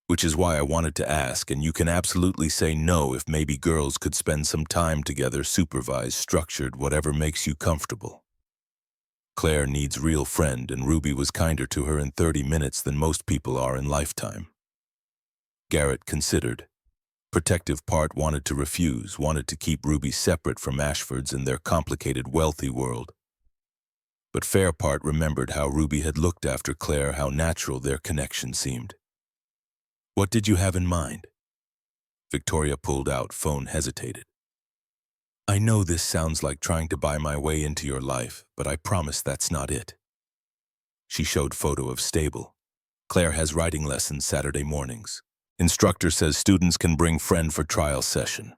Which is why I wanted to ask, and you can absolutely say no if maybe girls could spend some time together, supervised, structured, whatever makes you comfortable. Claire needs real friend, and Ruby was kinder to her in 30 minutes than most people are in lifetime. Garrett considered. Protective part wanted to refuse, wanted to keep Ruby separate from Ashford's in their complicated, wealthy world. But fair part remembered how Ruby had looked after Claire, how natural their connection seemed. What did you have in mind? Victoria pulled out, phone hesitated. I know this sounds like trying to buy my way into your life, but I promise that's not it. She showed photo of stable. Claire has writing lessons Saturday mornings. Instructor says students can bring friend for trial session.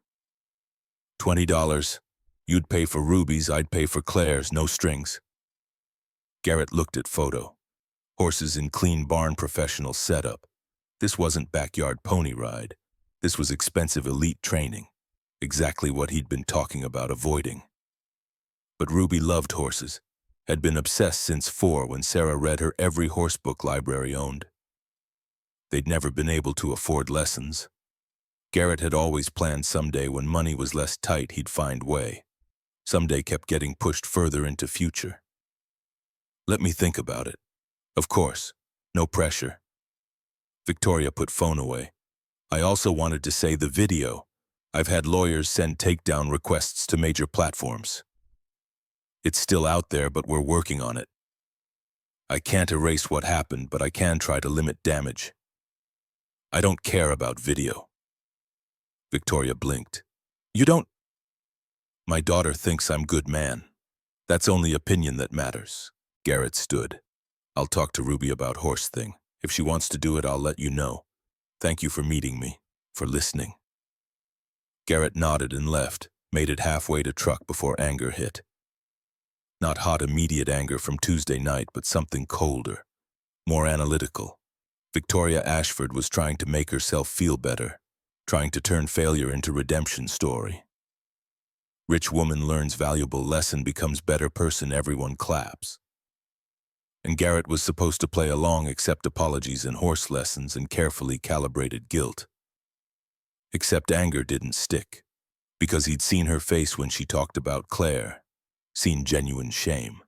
$20. You'd pay for Ruby's, I'd pay for Claire's, no strings. Garrett looked at photo. Horses in clean barn, professional setup. This wasn't backyard pony ride. This was expensive elite training. Exactly what he'd been talking about avoiding. But Ruby loved horses, had been obsessed since 4 when Sarah read her every horse book library owned. They'd never been able to afford lessons. Garrett had always planned someday when money was less tight he'd find way. Someday kept getting pushed further into future. Let me think about it. Of course, no pressure. Victoria put phone away. I also wanted to say the video. I've had lawyers send takedown requests to major platforms. It's still out there, but we're working on it. I can't erase what happened, but I can try to limit damage. I don't care about video. Victoria blinked. You don't? My daughter thinks I'm good man. That's only opinion that matters. Garrett stood. I'll talk to Ruby about horse thing. If she wants to do it, I'll let you know. Thank you for meeting me, for listening. Garrett nodded and left, made it halfway to truck before anger hit. Not hot, immediate anger from Tuesday night, but something colder, more analytical. Victoria Ashford was trying to make herself feel better, trying to turn failure into redemption story. Rich woman learns valuable lesson, becomes better person, everyone claps. And Garrett was supposed to play along, accept apologies and horse lessons and carefully calibrated guilt. Except anger didn't stick, because he'd seen her face when she talked about Claire, seen genuine shame.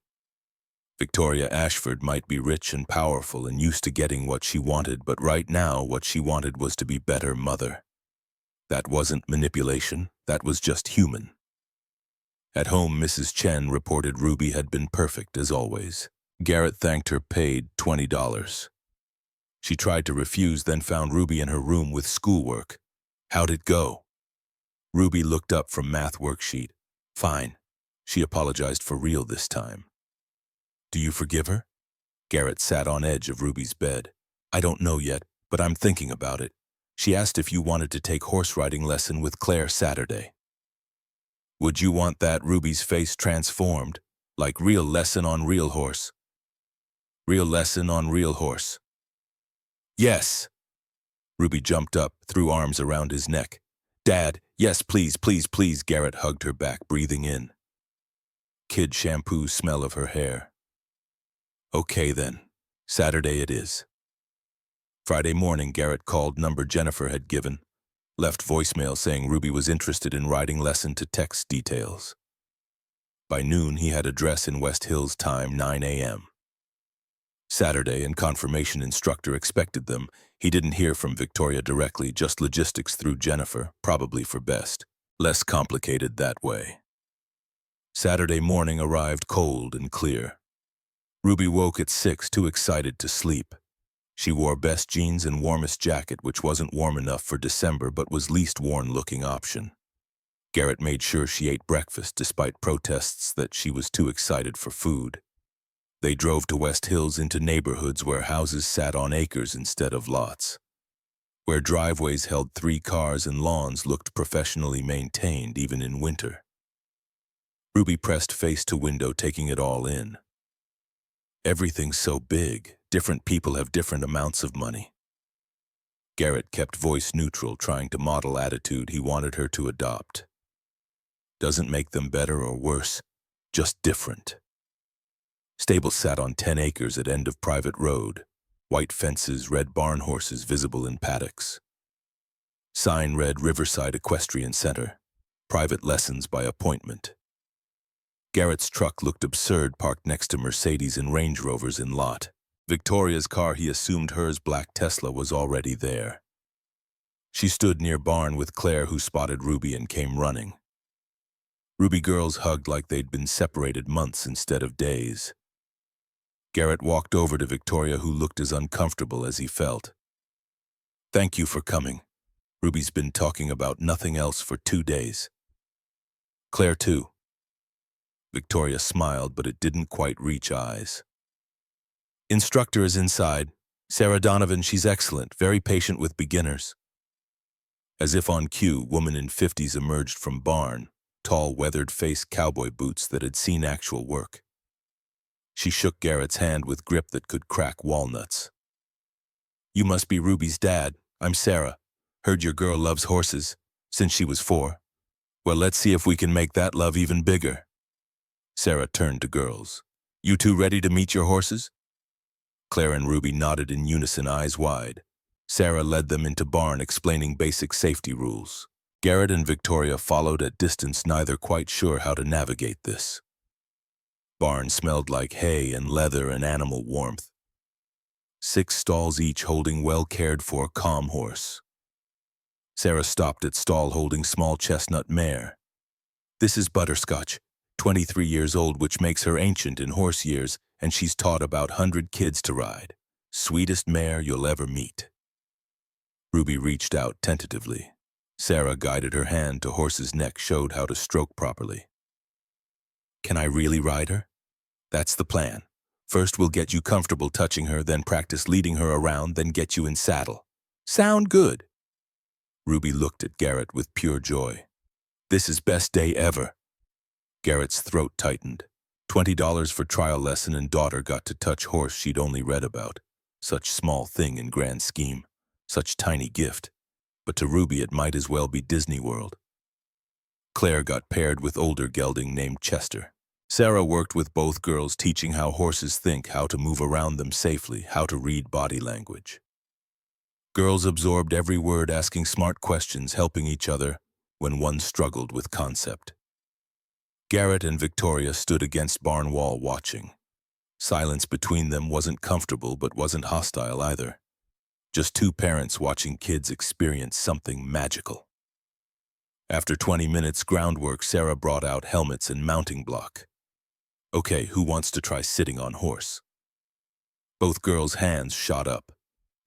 Victoria Ashford might be rich and powerful and used to getting what she wanted, but right now what she wanted was to be better mother. That wasn't manipulation, that was just human. At home, Mrs. Chen reported Ruby had been perfect as always. Garrett thanked her, paid $20. She tried to refuse, then found Ruby in her room with schoolwork. How'd it go? Ruby looked up from math worksheet. Fine. She apologized for real this time. Do you forgive her? Garrett sat on edge of Ruby's bed. I don't know yet, but I'm thinking about it. She asked if you wanted to take horse riding lesson with Claire Saturday. Would you want that? Ruby's face transformed, like real lesson on real horse. Real lesson on real horse. Yes. Ruby jumped up, threw arms around his neck. Dad, yes, please, please, please. Garrett hugged her back, breathing in kid shampoo smell of her hair. Okay then, Saturday it is. Friday morning, Garrett called number Jennifer had given, left voicemail saying Ruby was interested in riding lesson, to text details. By noon, he had address in West Hills, time 9 a.m. Saturday, and confirmation instructor expected them. He didn't hear from Victoria directly, just logistics through Jennifer, probably for best. Less complicated that way. Saturday morning arrived cold and clear. Ruby woke at 6, too excited to sleep. She wore best jeans and warmest jacket, which wasn't warm enough for December but was least worn-looking option. Garrett made sure she ate breakfast despite protests that she was too excited for food. They drove to West Hills, into neighborhoods where houses sat on acres instead of lots, where driveways held 3 cars and lawns looked professionally maintained even in winter. Ruby pressed face to window, taking it all in. Everything's so big, different people have different amounts of money. Garrett kept voice neutral, trying to model attitude he wanted her to adopt. Doesn't make them better or worse, just different. Stable sat on 10 acres at end of private road. White fences, red barn horses visible in paddocks. Sign read Riverside Equestrian Center. Private lessons by appointment. Garrett's truck looked absurd, parked next to Mercedes and Range Rovers in lot. Victoria's car, he assumed hers, black Tesla, was already there. She stood near barn with Claire, who spotted Ruby and came running. Ruby girls hugged like they'd been separated months instead of days. Garrett walked over to Victoria, who looked as uncomfortable as he felt. Thank you for coming. Ruby's been talking about nothing else for 2 days. Claire too. Victoria smiled, but it didn't quite reach eyes. Instructor is inside. Sarah Donovan, she's excellent, very patient with beginners. As if on cue, woman in 50s emerged from barn, tall, weathered face, cowboy boots that had seen actual work. She shook Garrett's hand with grip that could crack walnuts. You must be Ruby's dad. I'm Sarah. Heard your girl loves horses, since she was 4. Well, let's see if we can make that love even bigger. Sarah turned to girls. You two ready to meet your horses? Claire and Ruby nodded in unison, eyes wide. Sarah led them into barn, explaining basic safety rules. Garrett and Victoria followed at distance, neither quite sure how to navigate this. Barn smelled like hay and leather and animal warmth. 6 stalls each holding well-cared-for calm horse. Sarah stopped at stall holding small chestnut mare. This is Butterscotch, 23 years old, which makes her ancient in horse years, and she's taught about 100 kids to ride. Sweetest mare you'll ever meet. Ruby reached out tentatively. Sarah guided her hand to horse's neck, showed how to stroke properly. Can I really ride her? That's the plan. First we'll get you comfortable touching her, then practice leading her around, then get you in saddle. Sound good? Ruby looked at Garrett with pure joy. This is best day ever. Garrett's throat tightened. $20 for trial lesson, and daughter got to touch horse she'd only read about. Such small thing in grand scheme. Such tiny gift. But to Ruby it might as well be Disney World. Claire got paired with older gelding named Chester. Sarah worked with both girls, teaching how horses think, how to move around them safely, how to read body language. Girls absorbed every word, asking smart questions, helping each other when one struggled with concept. Garrett and Victoria stood against barn wall watching. Silence between them wasn't comfortable but wasn't hostile either. Just two parents watching kids experience something magical. After 20 minutes groundwork, Sarah brought out helmets and mounting block. Okay, who wants to try sitting on horse? Both girls' hands shot up.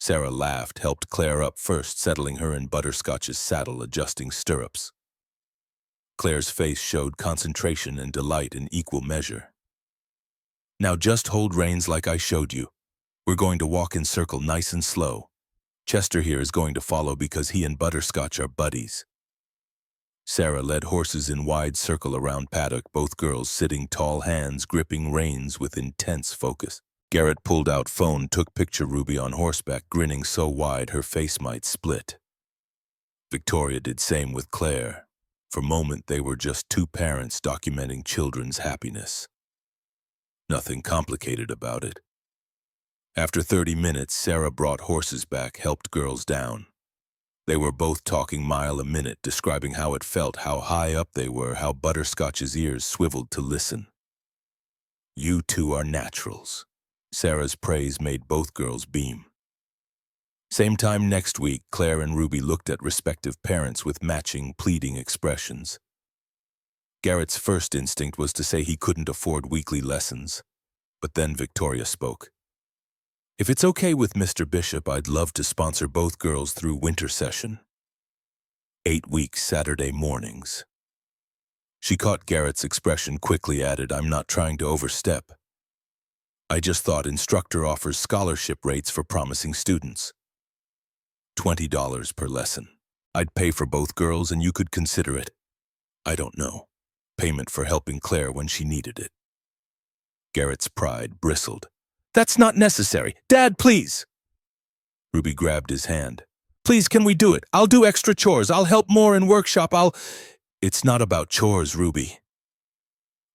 Sarah laughed, helped Claire up first, settling her in Butterscotch's saddle, adjusting stirrups. Claire's face showed concentration and delight in equal measure. Now just hold reins like I showed you. We're going to walk in circle nice and slow. Chester here is going to follow because he and Butterscotch are buddies. Sarah led horses in wide circle around paddock, both girls sitting tall, hands gripping reins with intense focus. Garrett pulled out phone, took picture Ruby on horseback, grinning so wide her face might split. Victoria did same with Claire. For a moment they were just two parents documenting children's happiness. Nothing complicated about it. After 30 minutes, Sarah brought horses back, helped girls down. They were both talking mile a minute, describing how it felt, how high up they were, how Butterscotch's ears swiveled to listen. You two are naturals. Sarah's praise made both girls beam. Same time next week, Claire and Ruby looked at respective parents with matching, pleading expressions. Garrett's first instinct was to say he couldn't afford weekly lessons, but then Victoria spoke. If it's okay with Mr. Bishop, I'd love to sponsor both girls through winter session. 8 weeks Saturday mornings. She caught Garrett's expression, quickly added, I'm not trying to overstep. I just thought instructor offers scholarship rates for promising students. $20 per lesson. I'd pay for both girls and you could consider it. I don't know. Payment for helping Claire when she needed it. Garrett's pride bristled. That's not necessary. Dad, please. Ruby grabbed his hand. Please, can we do it? I'll do extra chores. I'll help more in workshop. It's not about chores, Ruby.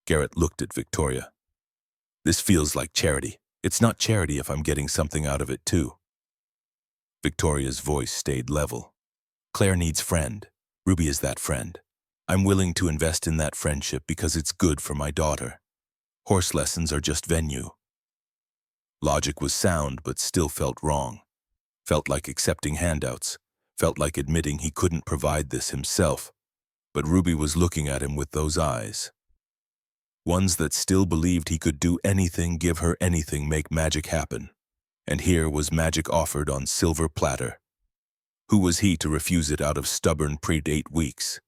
Garrett looked at Victoria. This feels like charity. It's not charity if I'm getting something out of it too. Victoria's voice stayed level. Claire needs friend. Ruby is that friend. I'm willing to invest in that friendship because it's good for my daughter. Horse lessons are just venue. Logic was sound, but still felt wrong. Felt like accepting handouts. Felt like admitting he couldn't provide this himself. But Ruby was looking at him with those eyes. Ones that still believed he could do anything, give her anything, make magic happen. And here was magic offered on silver platter. Who was he to refuse it out of stubborn pride? 8 weeks.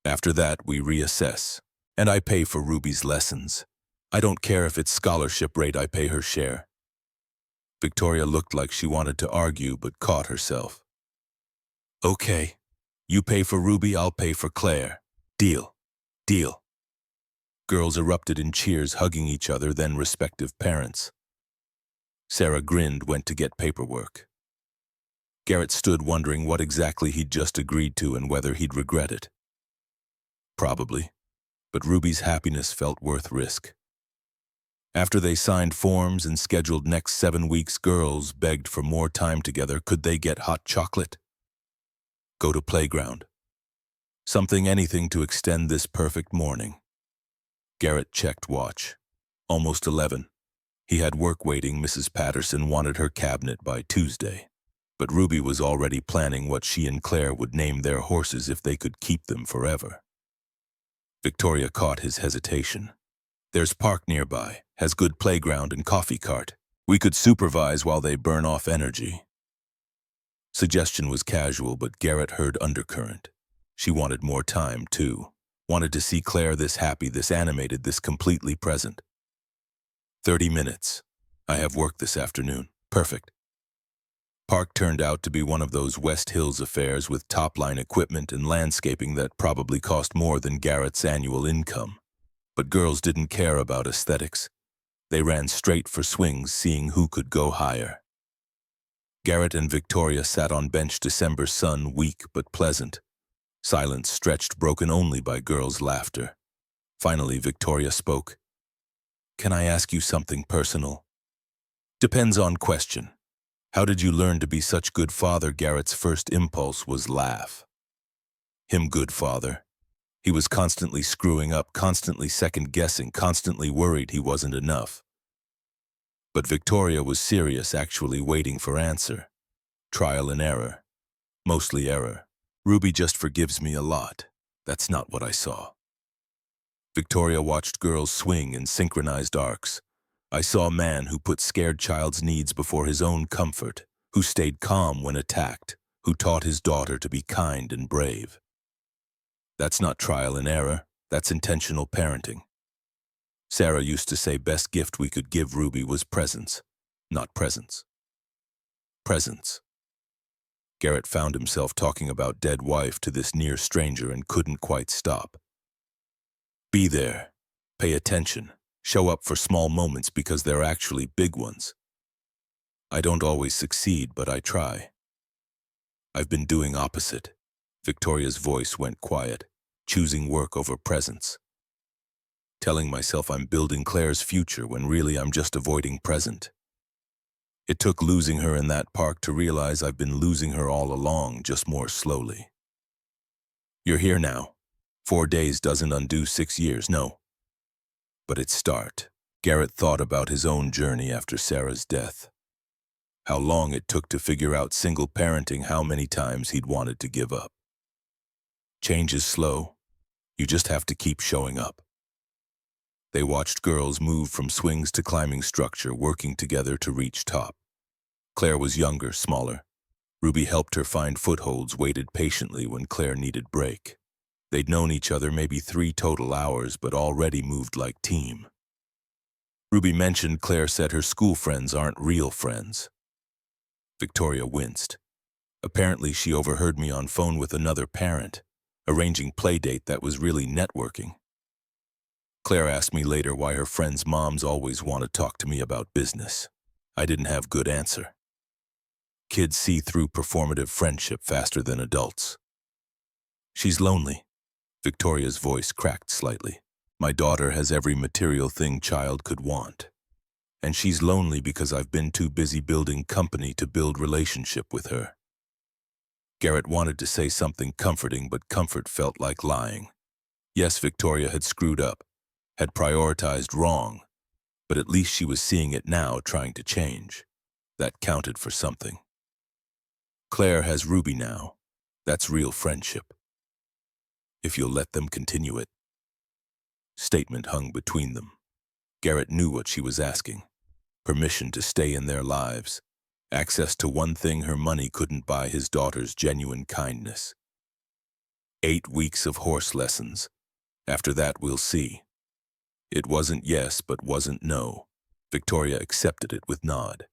After that, we reassess. And I pay for Ruby's lessons. I don't care if it's scholarship rate, I pay her share. Victoria looked like she wanted to argue, but caught herself. Okay. You pay for Ruby, I'll pay for Claire. Deal. Deal. Girls erupted in cheers, hugging each other, then respective parents. Sarah grinned, went to get paperwork. Garrett stood wondering what exactly he'd just agreed to and whether he'd regret it. Probably, but Ruby's happiness felt worth risk. After they signed forms and scheduled next 7 weeks, girls begged for more time together. Could they get hot chocolate? Go to playground. Something, anything to extend this perfect morning. Garrett checked watch. Almost 11. He had work waiting. Mrs. Patterson wanted her cabinet by Tuesday. But Ruby was already planning what she and Claire would name their horses if they could keep them forever. Victoria caught his hesitation. There's park nearby, has good playground and coffee cart. We could supervise while they burn off energy. Suggestion was casual, but Garrett heard undercurrent. She wanted more time, too. Wanted to see Claire this happy, this animated, this completely present. 30 minutes. I have work this afternoon. Perfect. Park turned out to be one of those West Hills affairs with top-line equipment and landscaping that probably cost more than Garrett's annual income. But girls didn't care about aesthetics. They ran straight for swings, seeing who could go higher. Garrett and Victoria sat on bench. December sun, weak but pleasant. Silence stretched, broken only by girls' laughter. Finally, Victoria spoke. Can I ask you something personal? Depends on question. How did you learn to be such good father? Garrett's first impulse was laugh. Him good father. He was constantly screwing up, constantly second-guessing, constantly worried he wasn't enough. But Victoria was serious, actually waiting for answer. Trial and error. Mostly error. Ruby just forgives me a lot. That's not what I saw. Victoria watched girls swing in synchronized arcs. I saw a man who put scared child's needs before his own comfort, who stayed calm when attacked, who taught his daughter to be kind and brave. That's not trial and error, that's intentional parenting. Sarah used to say best gift we could give Ruby was presence, not presents. Presence. Garrett found himself talking about dead wife to this near stranger and couldn't quite stop. Be there. Pay attention. Show up for small moments because they're actually big ones. I don't always succeed, but I try. I've been doing opposite. Victoria's voice went quiet, choosing work over presence. Telling myself I'm building Claire's future when really I'm just avoiding present. It took losing her in that park to realize I've been losing her all along, just more slowly. You're here now. 4 days doesn't undo 6 years, no. But it's start. Garrett thought about his own journey after Sarah's death. How long it took to figure out single parenting, how many times he'd wanted to give up. Change is slow. You just have to keep showing up. They watched girls move from swings to climbing structure, working together to reach top. Claire was younger, smaller. Ruby helped her find footholds, waited patiently when Claire needed break. They'd known each other maybe 3 total hours, but already moved like team. Ruby mentioned Claire said her school friends aren't real friends. Victoria winced. Apparently she overheard me on phone with another parent, arranging playdate that was really networking. Claire asked me later why her friends' moms always want to talk to me about business. I didn't have good answer. Kids see through performative friendship faster than adults. She's lonely. Victoria's voice cracked slightly. My daughter has every material thing child could want. And she's lonely because I've been too busy building company to build relationship with her. Garrett wanted to say something comforting, but comfort felt like lying. Yes, Victoria had screwed up, had prioritized wrong, but at least she was seeing it now, trying to change. That counted for something. Claire has Ruby now. That's real friendship. If you'll let them continue it. Statement hung between them. Garrett knew what she was asking. Permission to stay in their lives. Access to one thing her money couldn't buy, his daughter's genuine kindness. 8 weeks of horse lessons. After that, we'll see. It wasn't yes, but wasn't no. Victoria accepted it with nod.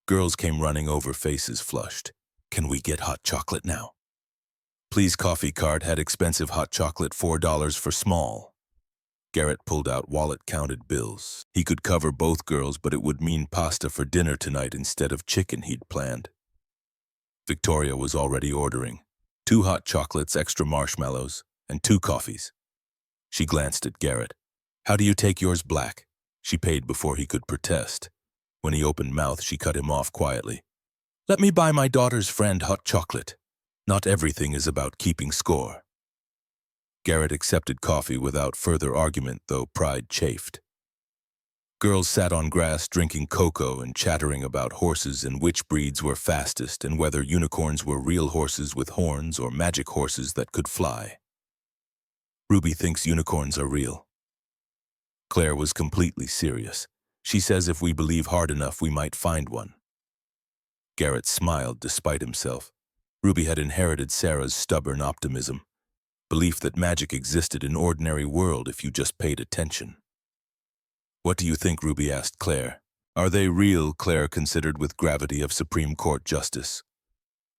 Girls came running over, faces flushed. Can we get hot chocolate now? Please. Coffee cart had expensive hot chocolate, $4 for small. Garrett pulled out wallet, counted bills. He could cover both girls, but it would mean pasta for dinner tonight instead of chicken he'd planned. Victoria was already ordering. 2 hot chocolates, extra marshmallows, and 2 coffees. She glanced at Garrett. How do you take yours black? She paid before he could protest. When he opened mouth, she cut him off quietly. Let me buy my daughter's friend hot chocolate. Not everything is about keeping score. Garrett accepted coffee without further argument, though pride chafed. Girls sat on grass drinking cocoa and chattering about horses and which breeds were fastest and whether unicorns were real horses with horns or magic horses that could fly. Ruby thinks unicorns are real. Claire was completely serious. She says if we believe hard enough, we might find one. Garrett smiled despite himself. Ruby had inherited Sarah's stubborn optimism. Belief that magic existed in ordinary world if you just paid attention. What do you think? Ruby asked Claire. Are they real? Claire considered with gravity of Supreme Court justice.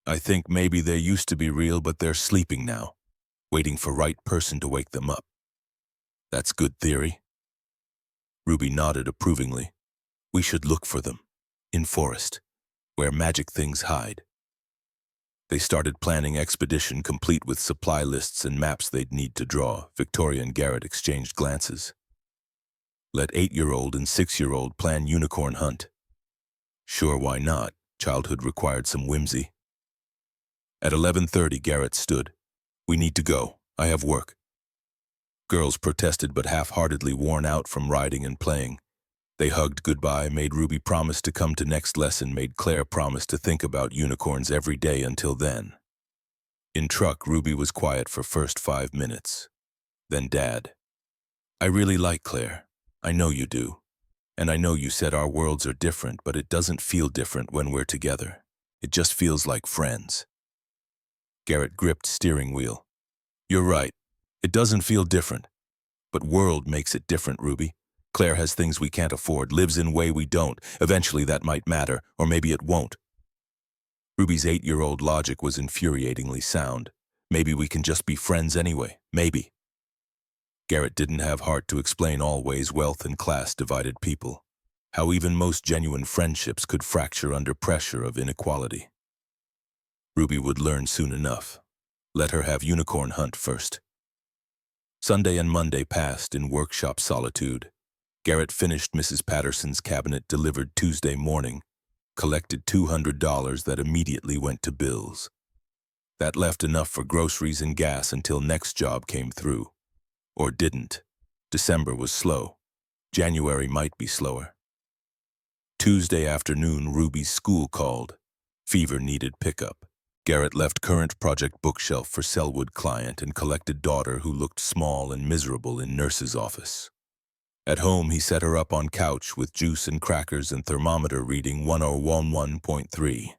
I think maybe they used to be real, but they're sleeping now, waiting for right person to wake them up. That's good theory. Ruby nodded approvingly. We should look for them. In forest, where magic things hide. They started planning expedition complete with supply lists and maps they'd need to draw. Victoria and Garrett exchanged glances. Let 8-year-old and 6-year-old plan unicorn hunt. Sure, why not? Childhood required some whimsy. At 11:30, Garrett stood. We need to go. I have work. Girls protested but half-heartedly, worn out from riding and playing. They hugged goodbye, made Ruby promise to come to next lesson, made Claire promise to think about unicorns every day until then. In truck, Ruby was quiet for first 5 minutes. Then Dad. I really like Claire. I know you do. And I know you said our worlds are different, but it doesn't feel different when we're together. It just feels like friends. Garrett gripped steering wheel. You're right. It doesn't feel different. But world makes it different, Ruby. Claire has things we can't afford, lives in a way we don't. Eventually that might matter, or maybe it won't. Ruby's 8-year-old logic was infuriatingly sound. Maybe we can just be friends anyway. Maybe. Garrett didn't have heart to explain all ways wealth and class divided people. How even most genuine friendships could fracture under pressure of inequality. Ruby would learn soon enough. Let her have unicorn hunt first. Sunday and Monday passed in workshop solitude. Garrett finished Mrs. Patterson's cabinet delivered Tuesday morning, collected $200 that immediately went to bills. That left enough for groceries and gas until next job came through. Or didn't. December was slow. January might be slower. Tuesday afternoon, Ruby's school called. Fever needed pickup. Garrett left current project bookshelf for Selwood client and collected daughter who looked small and miserable in nurse's office. At home, he set her up on couch with juice and crackers and thermometer reading 101.3.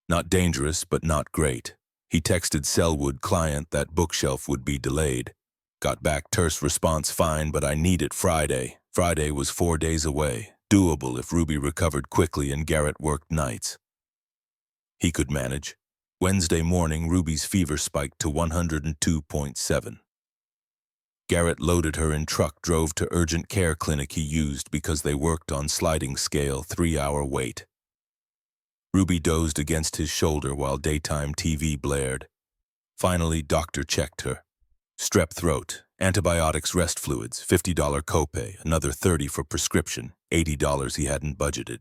Not dangerous, but not great. He texted Selwood client that bookshelf would be delayed. Got back terse response, fine, but I need it Friday. Friday was 4 days away. Doable if Ruby recovered quickly and Garrett worked nights. He could manage. Wednesday morning, Ruby's fever spiked to 102.7. Garrett loaded her in truck, drove to urgent care clinic he used because they worked on sliding scale 3-hour wait. Ruby dozed against his shoulder while daytime TV blared. Finally, doctor checked her. Strep throat, antibiotics, rest fluids, $50 copay, another $30 for prescription, $80 he hadn't budgeted.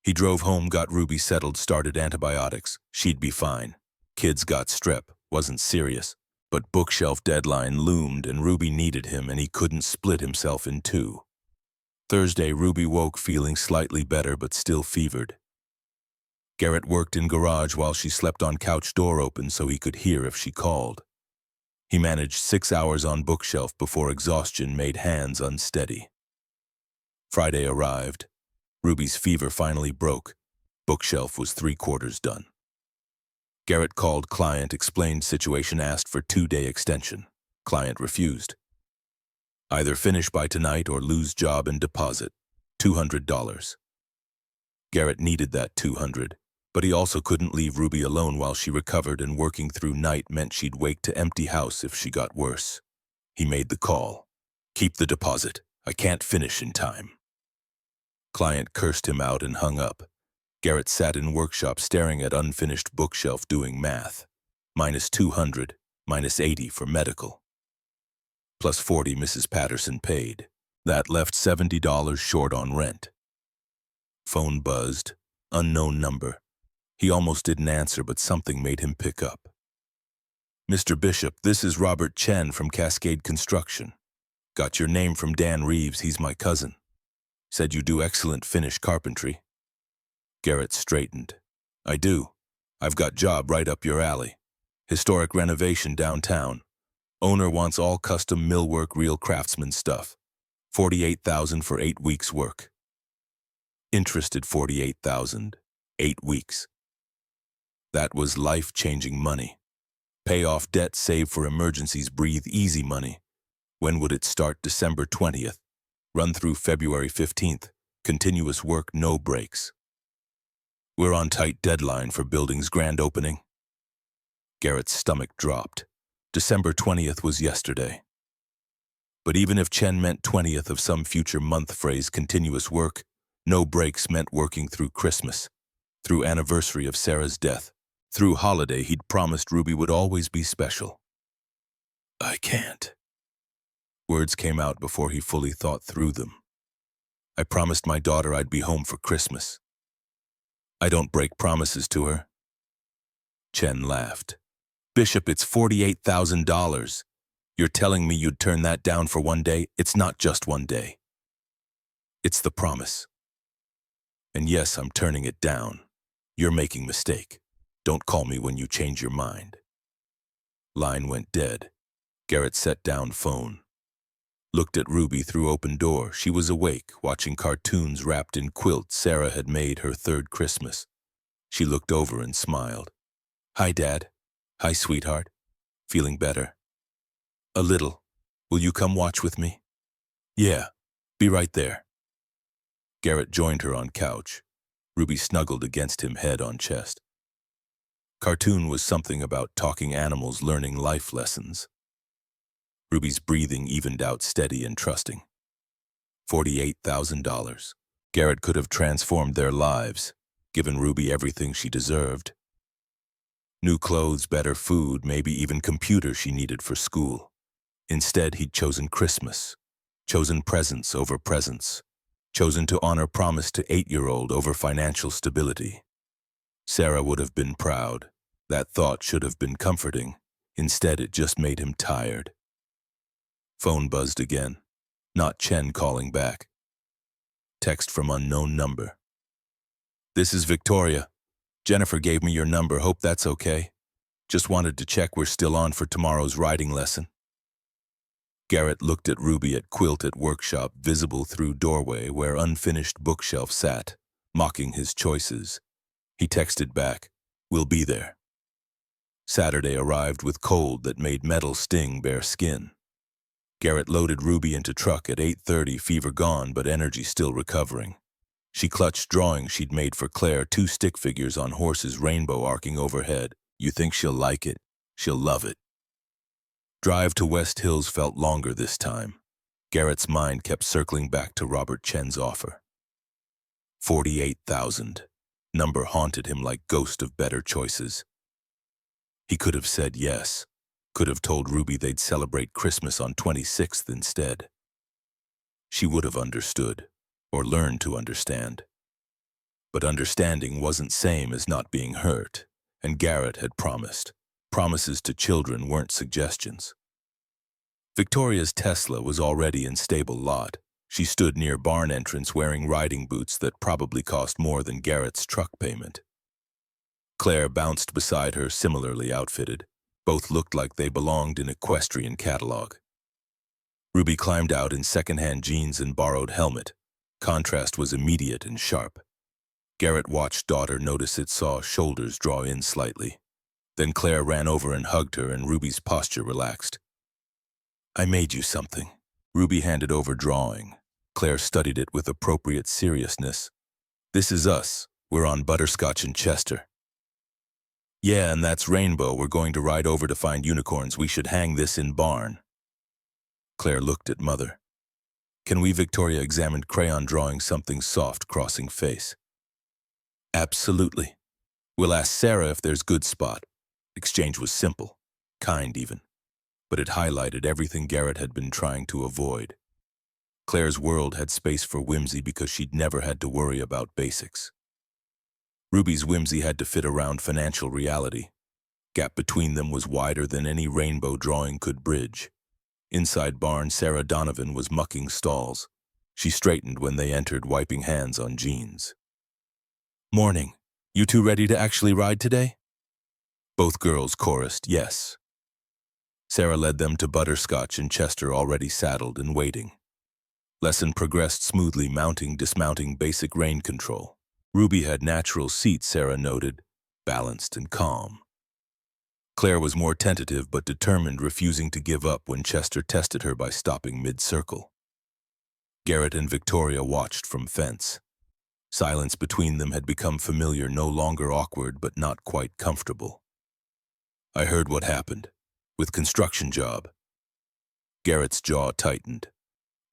He drove home, got Ruby settled, started antibiotics. She'd be fine. Kids got strep, wasn't serious. But bookshelf deadline loomed and Ruby needed him and he couldn't split himself in two. Thursday, Ruby woke feeling slightly better but still fevered. Garrett worked in garage while she slept on couch, door open so he could hear if she called. He managed 6 hours on bookshelf before exhaustion made hands unsteady. Friday arrived. Ruby's fever finally broke. Bookshelf was 3/4 done. Garrett called client, explained situation, asked for 2-day extension. Client refused. Either finish by tonight or lose job and deposit. $200. Garrett needed that $200, but he also couldn't leave Ruby alone while she recovered, and working through night meant she'd wake to empty house if she got worse. He made the call. Keep the deposit. I can't finish in time. Client cursed him out and hung up. Garrett sat in workshop staring at unfinished bookshelf doing math. -200, -80 for medical. Plus 40 Mrs. Patterson paid. That left $70 short on rent. Phone buzzed. Unknown number. He almost didn't answer, but something made him pick up. Mr. Bishop, this is Robert Chen from Cascade Construction. Got your name from Dan Reeves, he's my cousin. Said you do excellent finish carpentry. Garrett straightened. I do. I've got job right up your alley. Historic renovation downtown. Owner wants all custom millwork, real craftsman stuff. $48,000 for 8 weeks work. Interested $48,000. 8 weeks. That was life-changing money. Pay off debt, save for emergencies, breathe easy money. When would it start? December 20th. Run through February 15th. Continuous work, no breaks. We're on tight deadline for building's grand opening. Garrett's stomach dropped. December 20th was yesterday. But even if Chen meant 20th of some future month, phrase continuous work, no breaks meant working through Christmas, through anniversary of Sarah's death, Through holiday, he'd promised Ruby would always be special. I can't. Words came out before he fully thought through them. I promised my daughter I'd be home for Christmas. I don't break promises to her. Chen laughed. Bishop, it's $48,000. You're telling me you'd turn that down for one day? It's not just one day. It's the promise. And yes, I'm turning it down. You're making mistake. Don't call me when you change your mind. Line went dead. Garrett set down phone. Looked at Ruby through open door. She was awake, watching cartoons wrapped in quilts Sarah had made her third Christmas. She looked over and smiled. Hi, Dad. Hi, sweetheart. Feeling better? A little. Will you come watch with me? Yeah, be right there. Garrett joined her on couch. Ruby snuggled against him, head on chest. Cartoon was something about talking animals learning life lessons. Ruby's breathing evened out, steady and trusting. $48,000. Garrett could have transformed their lives, given Ruby everything she deserved. New clothes, better food, maybe even computers she needed for school. Instead, he'd chosen Christmas, chosen presents over presents, chosen to honor promise to 8-year-old over financial stability. Sarah would have been proud. That thought should have been comforting. Instead, it just made him tired. Phone buzzed again. Not Chen calling back. Text from unknown number. This is Victoria. Jennifer gave me your number. Hope that's okay. Just wanted to check we're still on for tomorrow's writing lesson. Garrett looked at Ruby at quilt at workshop, visible through doorway where unfinished bookshelf sat, mocking his choices. He texted back, "We'll be there." Saturday arrived with cold that made metal sting bare skin. Garrett loaded Ruby into truck at 8:30, fever gone but energy still recovering. She clutched drawings she'd made for Claire, 2 stick figures on horses, rainbow arcing overhead. You think she'll like it? She'll love it. Drive to West Hills felt longer this time. Garrett's mind kept circling back to Robert Chen's offer. 48,000. Number haunted him like ghost of better choices. He could have said yes. Could have told Ruby they'd celebrate Christmas on 26th instead. She would have understood, or learned to understand. But understanding wasn't same as not being hurt, and Garrett had promised. Promises to children weren't suggestions. Victoria's Tesla was already in stable lot. She stood near barn entrance wearing riding boots that probably cost more than Garrett's truck payment. Claire bounced beside her, similarly outfitted. Both looked like they belonged in equestrian catalog. Ruby climbed out in second-hand jeans and borrowed helmet. Contrast was immediate and sharp. Garrett watched daughter notice it, saw shoulders draw in slightly. Then Claire ran over and hugged her, and Ruby's posture relaxed. I made you something. Ruby handed over drawing. Claire studied it with appropriate seriousness. This is us. We're on Butterscotch and Chester. Yeah, and that's Rainbow. We're going to ride over to find unicorns. We should hang this in barn. Claire looked at Mother. Can we? Victoria examined crayon drawing, something soft crossing face. Absolutely. We'll ask Sarah if there's good spot. Exchange was simple, kind even, but it highlighted everything Garrett had been trying to avoid. Claire's world had space for whimsy because she'd never had to worry about basics. Ruby's whimsy had to fit around financial reality. Gap between them was wider than any rainbow drawing could bridge. Inside barn, Sarah Donovan was mucking stalls. She straightened when they entered, wiping hands on jeans. Morning. You two ready to actually ride today? Both girls chorused, yes. Sarah led them to Butterscotch and Chester, already saddled and waiting. Lesson progressed smoothly, mounting, dismounting, basic rein control. Ruby had natural seat, Sarah noted, balanced and calm. Claire was more tentative but determined, refusing to give up when Chester tested her by stopping mid-circle. Garrett and Victoria watched from fence. Silence between them had become familiar, no longer awkward but not quite comfortable. I heard what happened. With construction job. Garrett's jaw tightened.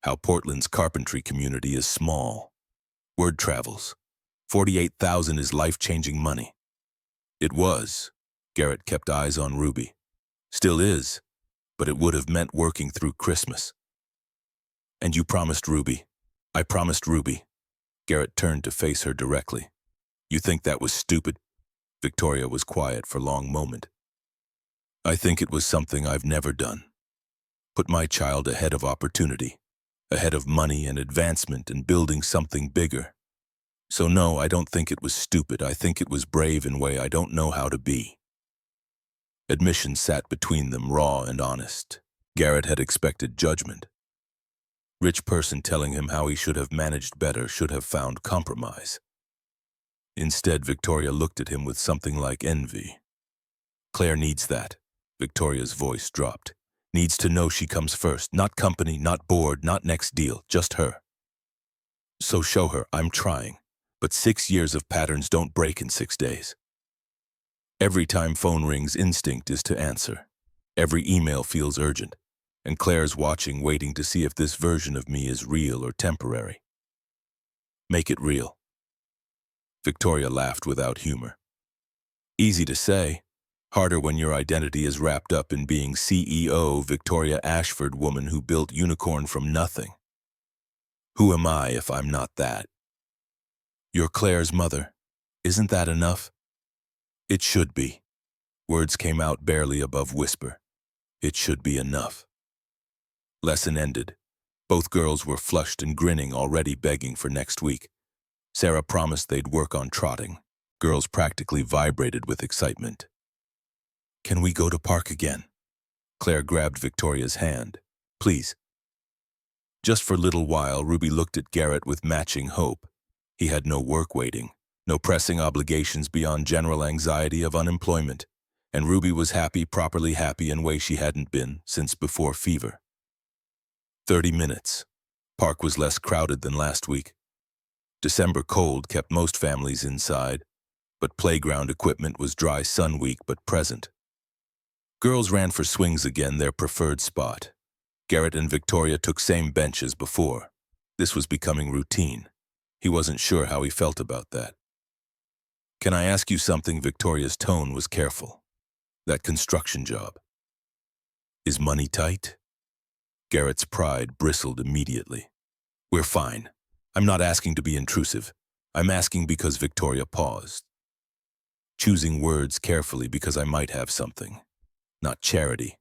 How Portland's carpentry community is small. Word travels. 48,000 is life-changing money. It was. Garrett kept eyes on Ruby. Still is, but it would have meant working through Christmas. And you promised Ruby. I promised Ruby. Garrett turned to face her directly. You think that was stupid? Victoria was quiet for a long moment. I think it was something I've never done. Put my child ahead of opportunity, ahead of money and advancement and building something bigger. So no, I don't think it was stupid. I think it was brave in a way I don't know how to be. Admission sat between them, raw and honest. Garrett had expected judgment. Rich person telling him how he should have managed better, should have found compromise. Instead, Victoria looked at him with something like envy. Claire needs that. Victoria's voice dropped. Needs to know she comes first, not company, not board, not next deal, just her. So show her, I'm trying. But 6 years of patterns don't break in 6 days. Every time phone rings, instinct is to answer. Every email feels urgent. And Claire's watching, waiting to see if this version of me is real or temporary. Make it real. Victoria laughed without humor. Easy to say. Harder when your identity is wrapped up in being CEO, Victoria Ashford, woman who built unicorn from nothing. Who am I if I'm not that? You're Claire's mother. Isn't that enough? It should be. Words came out barely above whisper. It should be enough. Lesson ended. Both girls were flushed and grinning, already begging for next week. Sarah promised they'd work on trotting. Girls practically vibrated with excitement. Can we go to park again? Claire grabbed Victoria's hand. Please. Just for a little while, Ruby looked at Garrett with matching hope. He had no work waiting, no pressing obligations beyond general anxiety of unemployment, and Ruby was happy, properly happy in a way she hadn't been since before fever. 30 minutes. Park was less crowded than last week. December cold kept most families inside, but playground equipment was dry, sun weak but present. Girls ran for swings again, their preferred spot. Garrett and Victoria took same bench as before. This was becoming routine. He wasn't sure how he felt about that. Can I ask you something? Victoria's tone was careful. That construction job. Is money tight? Garrett's pride bristled immediately. We're fine. I'm not asking to be intrusive. I'm asking because Victoria paused. Choosing words carefully because I might have something. Not charity.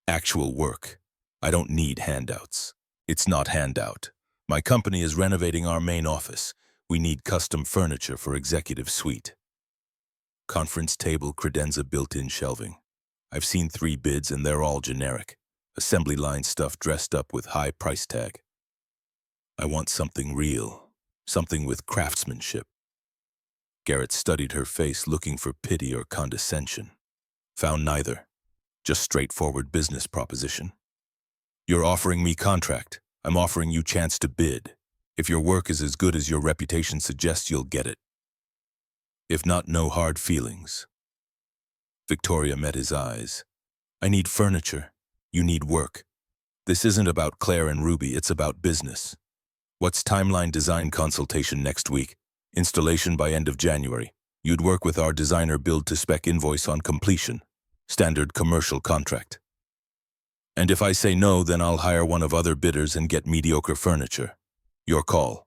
Actual work. I don't need handouts. It's not handout. My company is renovating our main office. We need custom furniture for executive suite. Conference table, credenza, built-in shelving. I've seen 3 bids and they're all generic. Assembly line stuff dressed up with high price tag. I want something real. Something with craftsmanship. Garrett studied her face, looking for pity or condescension. Found neither. Just straightforward business proposition. You're offering me contract. I'm offering you chance to bid. If your work is as good as your reputation suggests, you'll get it. If not, no hard feelings. Victoria met his eyes. I need furniture. You need work. This isn't about Claire and Ruby, it's about business. What's timeline? Design consultation next week. Installation by end of January. You'd work with our designer, build to spec, invoice on completion. Standard commercial contract. And if I say no, then I'll hire one of other bidders and get mediocre furniture. Your call.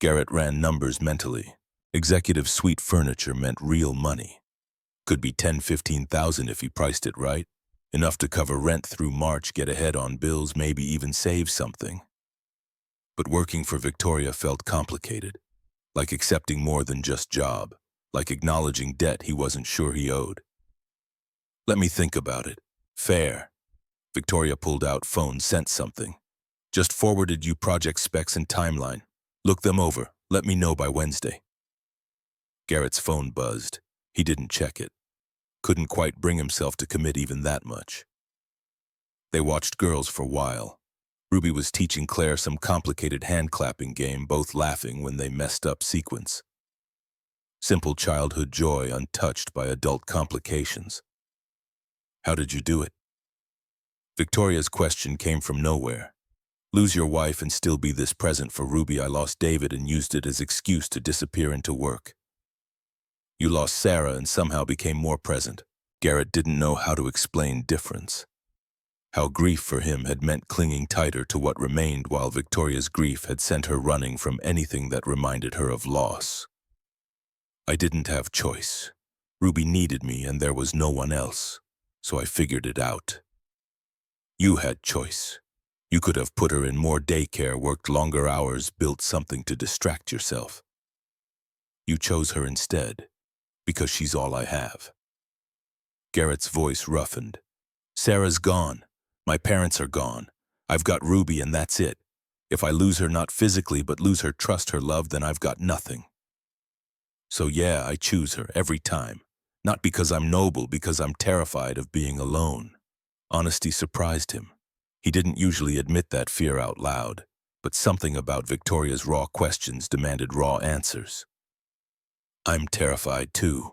Garrett ran numbers mentally. Executive suite furniture meant real money. Could be 10-15,000 if he priced it right. Enough to cover rent through March, get ahead on bills, maybe even save something. But working for Victoria felt complicated. Like accepting more than just job. Like acknowledging debt he wasn't sure he owed. Let me think about it. Fair. Victoria pulled out phone, sent something. Just forwarded you project specs and timeline. Look them over. Let me know by Wednesday. Garrett's phone buzzed. He didn't check it. Couldn't quite bring himself to commit even that much. They watched girls for a while. Ruby was teaching Claire some complicated hand-clapping game, both laughing when they messed up sequence. Simple childhood joy untouched by adult complications. How did you do it? Victoria's question came from nowhere. Lose your wife and still be this present for Ruby. I lost David and used it as excuse to disappear into work. You lost Sarah and somehow became more present. Garrett didn't know how to explain difference. How grief for him had meant clinging tighter to what remained while Victoria's grief had sent her running from anything that reminded her of loss. I didn't have choice. Ruby needed me and there was no one else, so I figured it out. You had choice. You could have put her in more daycare, worked longer hours, built something to distract yourself. You chose her instead, because she's all I have. Garrett's voice roughened. Sarah's gone. My parents are gone. I've got Ruby and that's it. If I lose her not physically but lose her trust, her love, then I've got nothing. So yeah, I choose her every time. Not because I'm noble, because I'm terrified of being alone. Honesty surprised him. He didn't usually admit that fear out loud, but something about Victoria's raw questions demanded raw answers. I'm terrified too.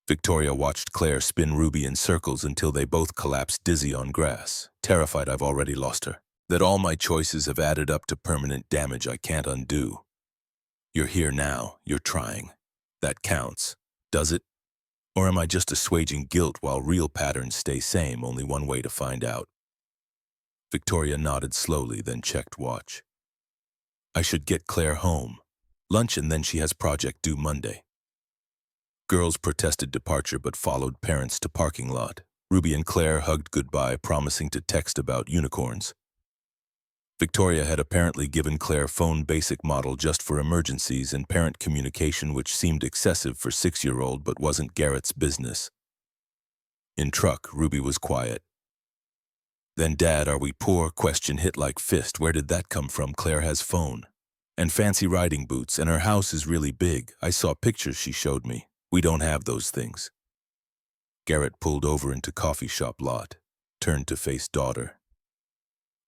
Victoria watched Claire spin Ruby in circles until they both collapsed dizzy on grass. Terrified I've already lost her. That all my choices have added up to permanent damage I can't undo. You're here now, you're trying. That counts. Does it? Or am I just assuaging guilt while real patterns stay same, only one way to find out? Victoria nodded slowly, then checked watch. I should get Claire home. Lunch and then she has project due Monday. Girls protested departure but followed parents to parking lot. Ruby and Claire hugged goodbye, promising to text about unicorns. Victoria had apparently given Claire phone basic model just for emergencies and parent communication, which seemed excessive for 6-year-old but wasn't Garrett's business. In truck, Ruby was quiet. Then Dad, are we poor? Question hit like fist. Where did that come from? Claire has phone. And fancy riding boots, and her house is really big. I saw pictures she showed me. We don't have those things. Garrett pulled over into coffee shop lot, turned to face daughter.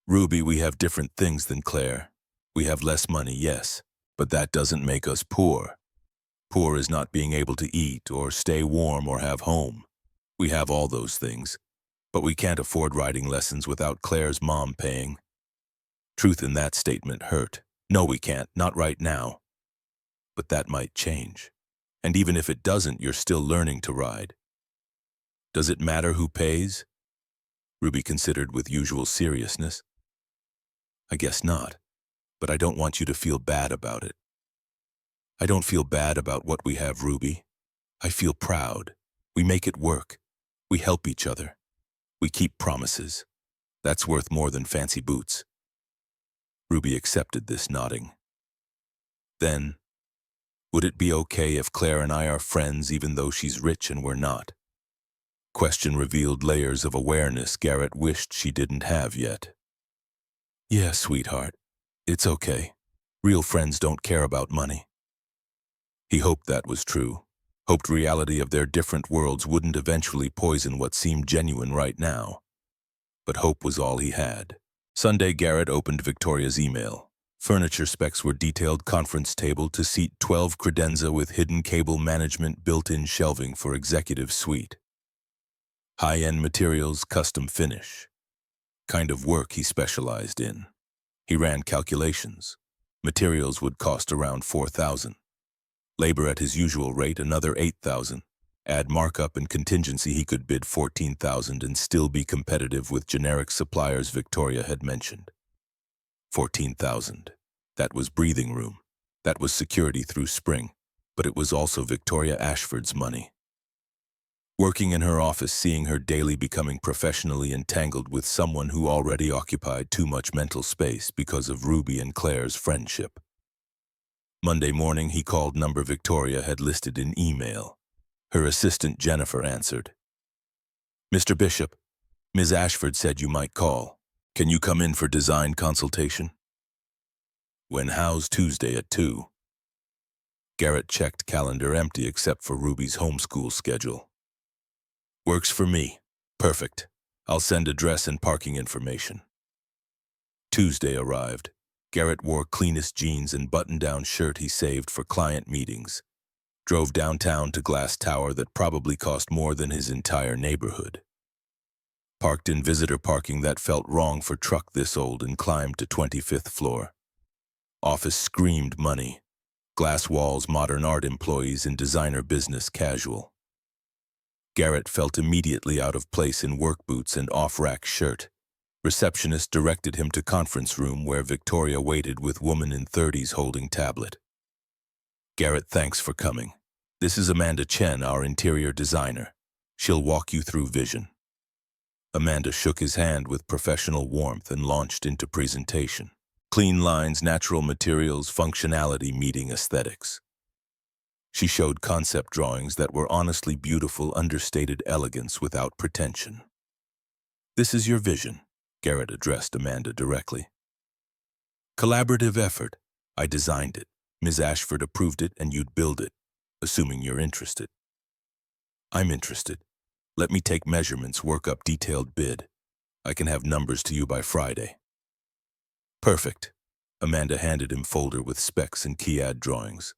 Ruby, we have different things than Claire. We have less money, yes, but that doesn't make us poor. Poor is not being able to eat or stay warm or have home. We have all those things, but we can't afford riding lessons without Claire's mom paying. Truth in that statement hurt. No, we can't, not right now. But that might change. And even if it doesn't, you're still learning to ride. Does it matter who pays? Ruby considered with usual seriousness. I guess not, but I don't want you to feel bad about it. I don't feel bad about what we have, Ruby. I feel proud. We make it work. We help each other. We keep promises. That's worth more than fancy boots. Ruby accepted this, nodding. Then, would it be okay if Claire and I are friends even though she's rich and we're not? Question revealed layers of awareness Garrett wished she didn't have yet. Yeah, sweetheart. It's okay. Real friends don't care about money. He hoped that was true. Hoped reality of their different worlds wouldn't eventually poison what seemed genuine right now. But hope was all he had. Sunday, Garrett opened Victoria's email. Furniture specs were detailed: conference table to seat 12 credenza with hidden cable management, built-in shelving for executive suite. High-end materials, custom finish. Kind of work he specialized in. He ran calculations. Materials would cost around $4,000. Labor at his usual rate, another $8,000. Add markup and contingency, he could bid $14,000 and still be competitive with generic suppliers Victoria had mentioned. $14,000. That was breathing room. That was security through spring. But it was also Victoria Ashford's money. Working in her office, seeing her daily becoming professionally entangled with someone who already occupied too much mental space because of Ruby and Claire's friendship. Monday morning, he called number Victoria had listed in email. Her assistant Jennifer answered. Mr. Bishop, Ms. Ashford said you might call. Can you come in for design consultation? When how's Tuesday at 2? Garrett checked calendar, empty except for Ruby's homeschool schedule. Works for me. Perfect. I'll send address and parking information. Tuesday arrived. Garrett wore cleanest jeans and button-down shirt he saved for client meetings. Drove downtown to Glass Tower that probably cost more than his entire neighborhood. Parked in visitor parking that felt wrong for truck this old and climbed to 25th floor. Office screamed money. Glass walls, modern art employees in designer business casual. Garrett felt immediately out of place in work boots and off-rack shirt. Receptionist directed him to conference room where Victoria waited with woman in 30s holding tablet. Garrett, thanks for coming. This is Amanda Chen, our interior designer. She'll walk you through vision. Amanda shook his hand with professional warmth and launched into presentation. Clean lines, natural materials, functionality meeting aesthetics. She showed concept drawings that were honestly beautiful, understated elegance without pretension. This is your vision, Garrett addressed Amanda directly. Collaborative effort. I designed it. Ms. Ashford approved it and you'd build it, assuming you're interested. I'm interested. Let me take measurements, work up detailed bid. I can have numbers to you by Friday. Perfect. Amanda handed him folder with specs and key ad drawings.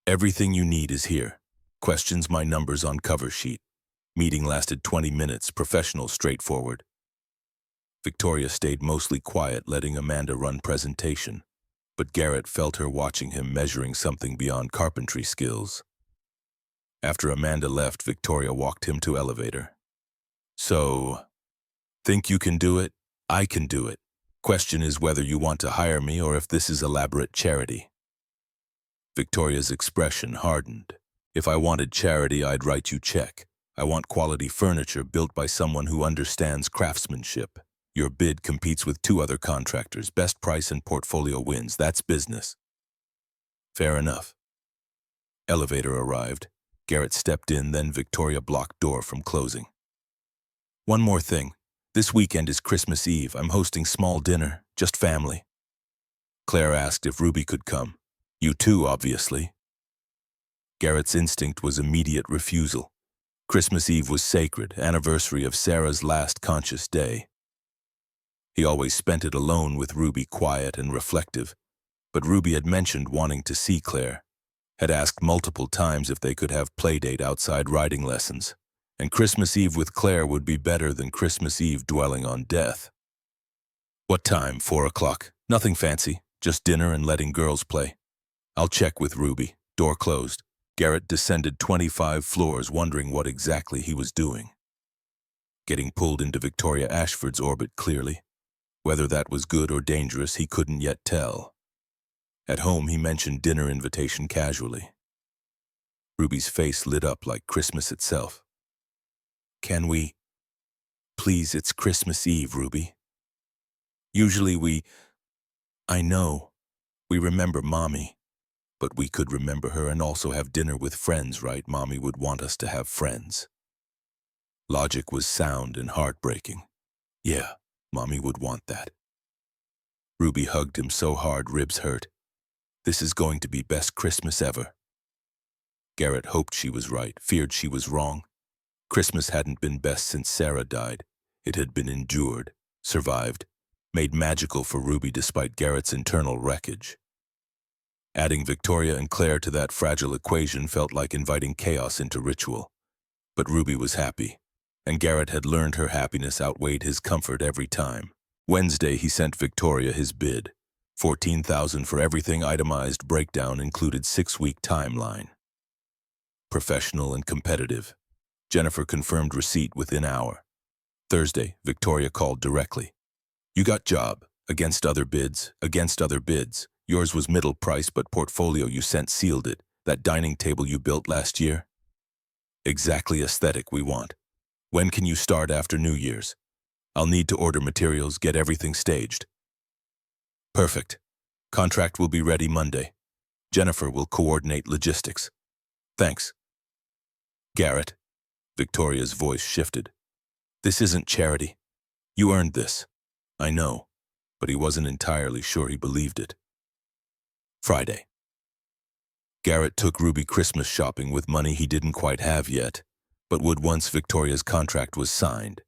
Everything you need is here. Questions, my numbers on cover sheet. Meeting lasted 20 minutes, professional, straightforward. Victoria stayed mostly quiet, letting Amanda run presentation, but Garrett felt her watching him, measuring something beyond carpentry skills. After Amanda left, Victoria walked him to elevator. So, think you can do it? I can do it. Question is whether you want to hire me or if this is elaborate charity. Victoria's expression hardened. If I wanted charity, I'd write you check. I want quality furniture built by someone who understands craftsmanship. Your bid competes with 2 other contractors. Best price and portfolio wins. That's business. Fair enough. Elevator arrived. Garrett stepped in, then Victoria blocked door from closing. One more thing. This weekend is Christmas Eve. I'm hosting small dinner, just family. Claire asked if Ruby could come. You too, obviously. Garrett's instinct was immediate refusal. Christmas Eve was sacred, anniversary of Sarah's last conscious day. He always spent it alone with Ruby, quiet and reflective. But Ruby had mentioned wanting to see Claire, had asked multiple times if they could have playdate outside riding lessons, and Christmas Eve with Claire would be better than Christmas Eve dwelling on death. What time? 4 o'clock. Nothing fancy, just dinner and letting girls play. I'll check with Ruby. Door closed. Garrett descended 25 floors, wondering what exactly he was doing. Getting pulled into Victoria Ashford's orbit clearly. Whether that was good or dangerous, he couldn't yet tell. At home, he mentioned dinner invitation casually. Ruby's face lit up like Christmas itself. Can we? Please, it's Christmas Eve, Ruby. Usually I know, we remember Mommy, but we could remember her and also have dinner with friends, right? Mommy would want us to have friends. Logic was sound and heartbreaking. Yeah, Mommy would want that. Ruby hugged him so hard ribs hurt. This is going to be best Christmas ever. Garrett hoped she was right, feared she was wrong. Christmas hadn't been best since Sarah died. It had been endured, survived, made magical for Ruby despite Garrett's internal wreckage. Adding Victoria and Claire to that fragile equation felt like inviting chaos into ritual. But Ruby was happy, and Garrett had learned her happiness outweighed his comfort every time. Wednesday, he sent Victoria his bid. $14,000 for everything, itemized breakdown included 6-week timeline. Professional and competitive. Jennifer confirmed receipt within hour. Thursday, Victoria called directly. You got job. Against other bids. Against other bids. Yours was middle price, but portfolio you sent sealed it. That dining table you built last year? Exactly aesthetic we want. When can you start after New Year's? I'll need to order materials, get everything staged. Perfect. Contract will be ready Monday. Jennifer will coordinate logistics. Thanks. Garrett. Victoria's voice shifted. This isn't charity. You earned this. I know, but he wasn't entirely sure he believed it. Friday. Garrett took Ruby Christmas shopping with money he didn't quite have yet, but would once Victoria's contract was signed.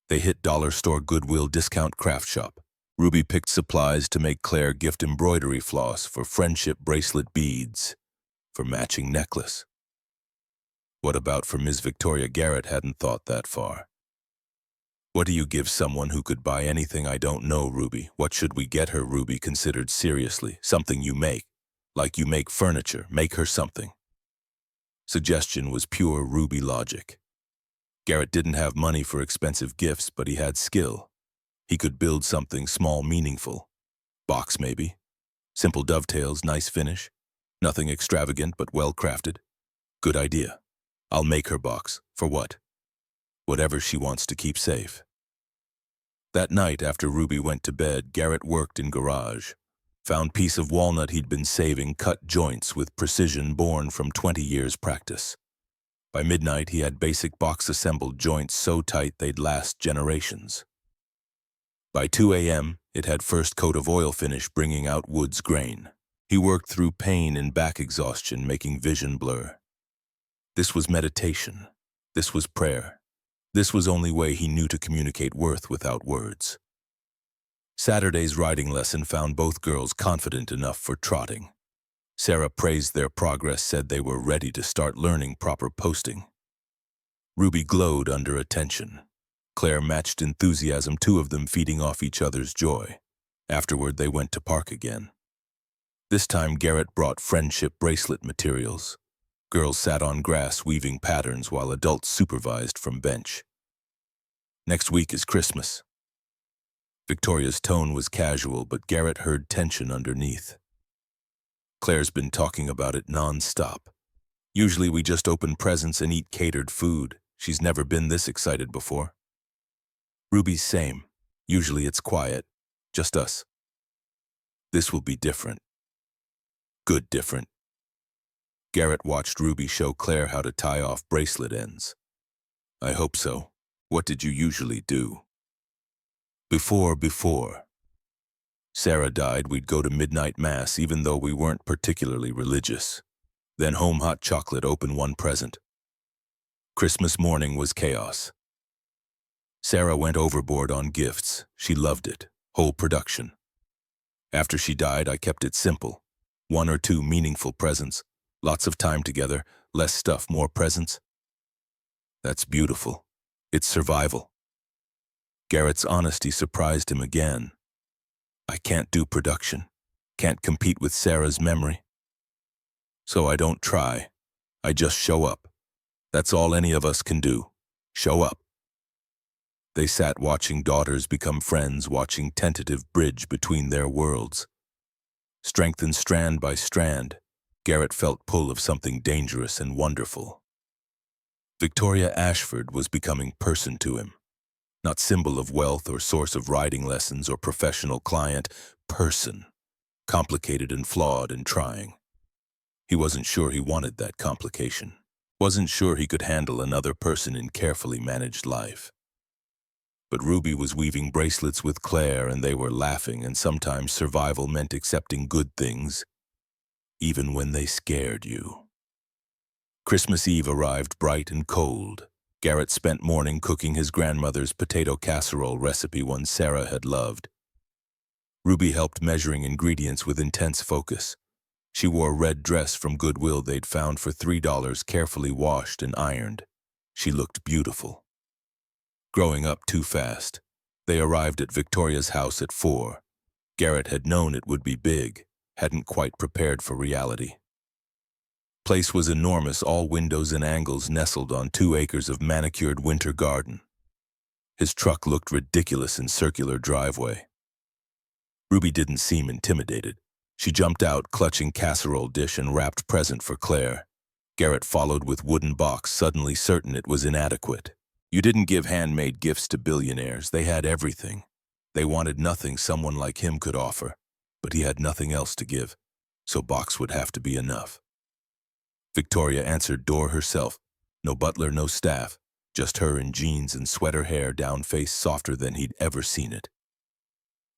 They hit dollar store Goodwill discount craft shop. Ruby picked supplies to make Claire gift embroidery floss, for friendship bracelet beads, for matching necklace. What about for Ms. Victoria? Garrett hadn't thought that far. What do you give someone who could buy anything? I don't know, Ruby. What should we get her? Ruby considered seriously. Something you make. Like you make furniture, make her something. Suggestion was pure Ruby logic. Garrett didn't have money for expensive gifts, but he had skill. He could build something small, meaningful. Box, maybe. Simple dovetails, nice finish. Nothing extravagant, but well-crafted. Good idea. I'll make her box. For what? Whatever she wants to keep safe. That night, after Ruby went to bed, Garrett worked in garage. Found piece of walnut he'd been saving, cut joints with precision born from 20 years' practice. By midnight, he had basic box-assembled joints so tight they'd last generations. By 2 a.m., it had first coat of oil finish bringing out wood's grain. He worked through pain and back exhaustion, making vision blur. This was meditation. This was prayer. This was only way he knew to communicate worth without words. Saturday's riding lesson found both girls confident enough for trotting. Sarah praised their progress, said they were ready to start learning proper posting. Ruby glowed under attention. Claire matched enthusiasm, two of them feeding off each other's joy. Afterward, they went to park again. This time, Garrett brought friendship bracelet materials. Girls sat on grass weaving patterns while adults supervised from bench. Next week is Christmas. Victoria's tone was casual, but Garrett heard tension underneath. Claire's been talking about it non-stop. Usually we just open presents and eat catered food. She's never been this excited before. Ruby's same. Usually it's quiet. Just us. This will be different. Good different. Garrett watched Ruby show Claire how to tie off bracelet ends. I hope so. What did you usually do? Before Sarah died, we'd go to midnight mass even though we weren't particularly religious. Then home hot chocolate, open one present. Christmas morning was chaos. Sarah went overboard on gifts. She loved it. Whole production. After she died, I kept it simple. 1 or 2 meaningful presents. Lots of time together. Less stuff, more presents. That's beautiful. It's survival. Garrett's honesty surprised him again. I can't do production. Can't compete with Sarah's memory. So I don't try. I just show up. That's all any of us can do. Show up. They sat watching daughters become friends, watching tentative bridge between their worlds. Strengthened strand by strand, Garrett felt pull of something dangerous and wonderful. Victoria Ashford was becoming person to him. Not symbol of wealth or source of riding lessons or professional client, person. Complicated and flawed and trying. He wasn't sure he wanted that complication. Wasn't sure he could handle another person in carefully managed life. But Ruby was weaving bracelets with Claire and they were laughing, and sometimes survival meant accepting good things, even when they scared you. Christmas Eve arrived bright and cold. Garrett spent morning cooking his grandmother's potato casserole recipe, one Sarah had loved. Ruby helped measuring ingredients with intense focus. She wore a red dress from Goodwill they'd found for $3, carefully washed and ironed. She looked beautiful. Growing up too fast, they arrived at Victoria's house at 4. Garrett had known it would be big, hadn't quite prepared for reality. Place was enormous, all windows and angles nestled on 2 acres of manicured winter garden. His truck looked ridiculous in circular driveway. Ruby didn't seem intimidated. She jumped out, clutching casserole dish and wrapped present for Claire. Garrett followed with wooden box, suddenly certain it was inadequate. You didn't give handmade gifts to billionaires. They had everything. They wanted nothing someone like him could offer, but he had nothing else to give, so box would have to be enough. Victoria answered door herself. No butler, no staff, just her in jeans and sweater, hair down, face softer than he'd ever seen it.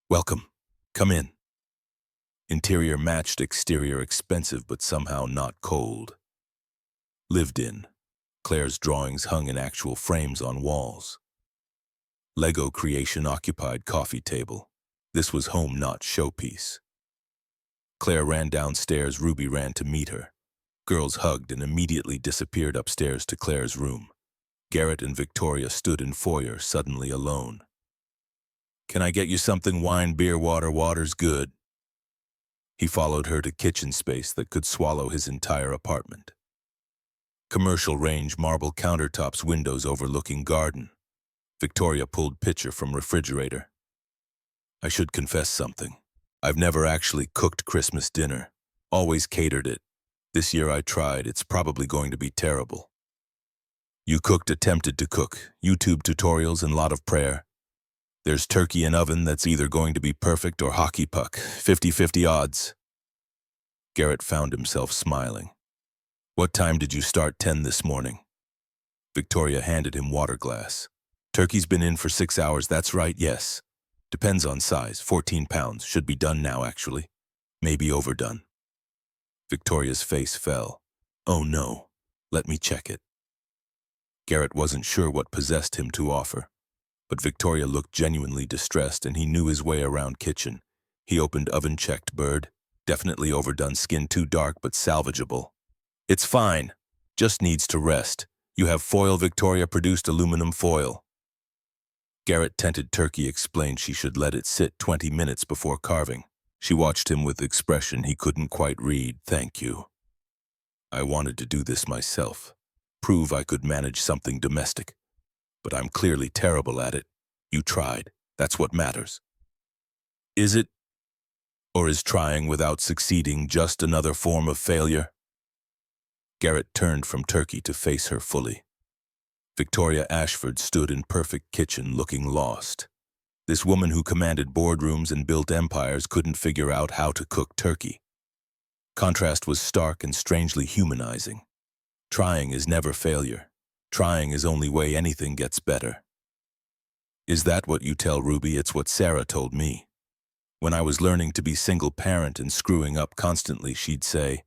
Welcome. Come in. Interior matched exterior, expensive but somehow not cold. Lived in. Claire's drawings hung in actual frames on walls. Lego creation occupied coffee table. This was home, not showpiece. Claire ran downstairs. Ruby ran to meet her. Girls hugged and immediately disappeared upstairs to Claire's room. Garrett and Victoria stood in foyer, suddenly alone. Can I get you something? Wine, beer, water? Water's good. He followed her to kitchen space that could swallow his entire apartment. Commercial range marble countertops, windows overlooking garden. Victoria pulled pitcher from refrigerator. I should confess something. I've never actually cooked Christmas dinner. Always catered it. This year I tried. It's probably going to be terrible. You cooked, attempted to cook. YouTube tutorials and lot of prayer. There's turkey in oven that's either going to be perfect or hockey puck. 50-50 odds. Garrett found himself smiling. What time did you start? 10 this morning. Victoria handed him water glass. Turkey's been in for 6 hours. That's right, yes. Depends on size. 14 pounds. Should be done now, actually. Maybe overdone. Victoria's face fell. Oh no. Let me check it. Garrett wasn't sure what possessed him to offer, but Victoria looked genuinely distressed and he knew his way around kitchen. He opened oven, checked bird. Definitely overdone, skin too dark but salvageable. It's fine. Just needs to rest. You have foil. Victoria produced aluminum foil. Garrett tented turkey, explained she should let it sit 20 minutes before carving. She watched him with expression he couldn't quite read. Thank you. I wanted to do this myself. Prove I could manage something domestic. But I'm clearly terrible at it. You tried. That's what matters. Is it? Or is trying without succeeding just another form of failure? Garrett turned from turkey to face her fully. Victoria Ashford stood in perfect kitchen looking lost. This woman who commanded boardrooms and built empires couldn't figure out how to cook turkey. Contrast was stark and strangely humanizing. Trying is never failure. Trying is only way anything gets better. Is that what you tell Ruby? It's what Sarah told me. When I was learning to be single parent and screwing up constantly, she'd say,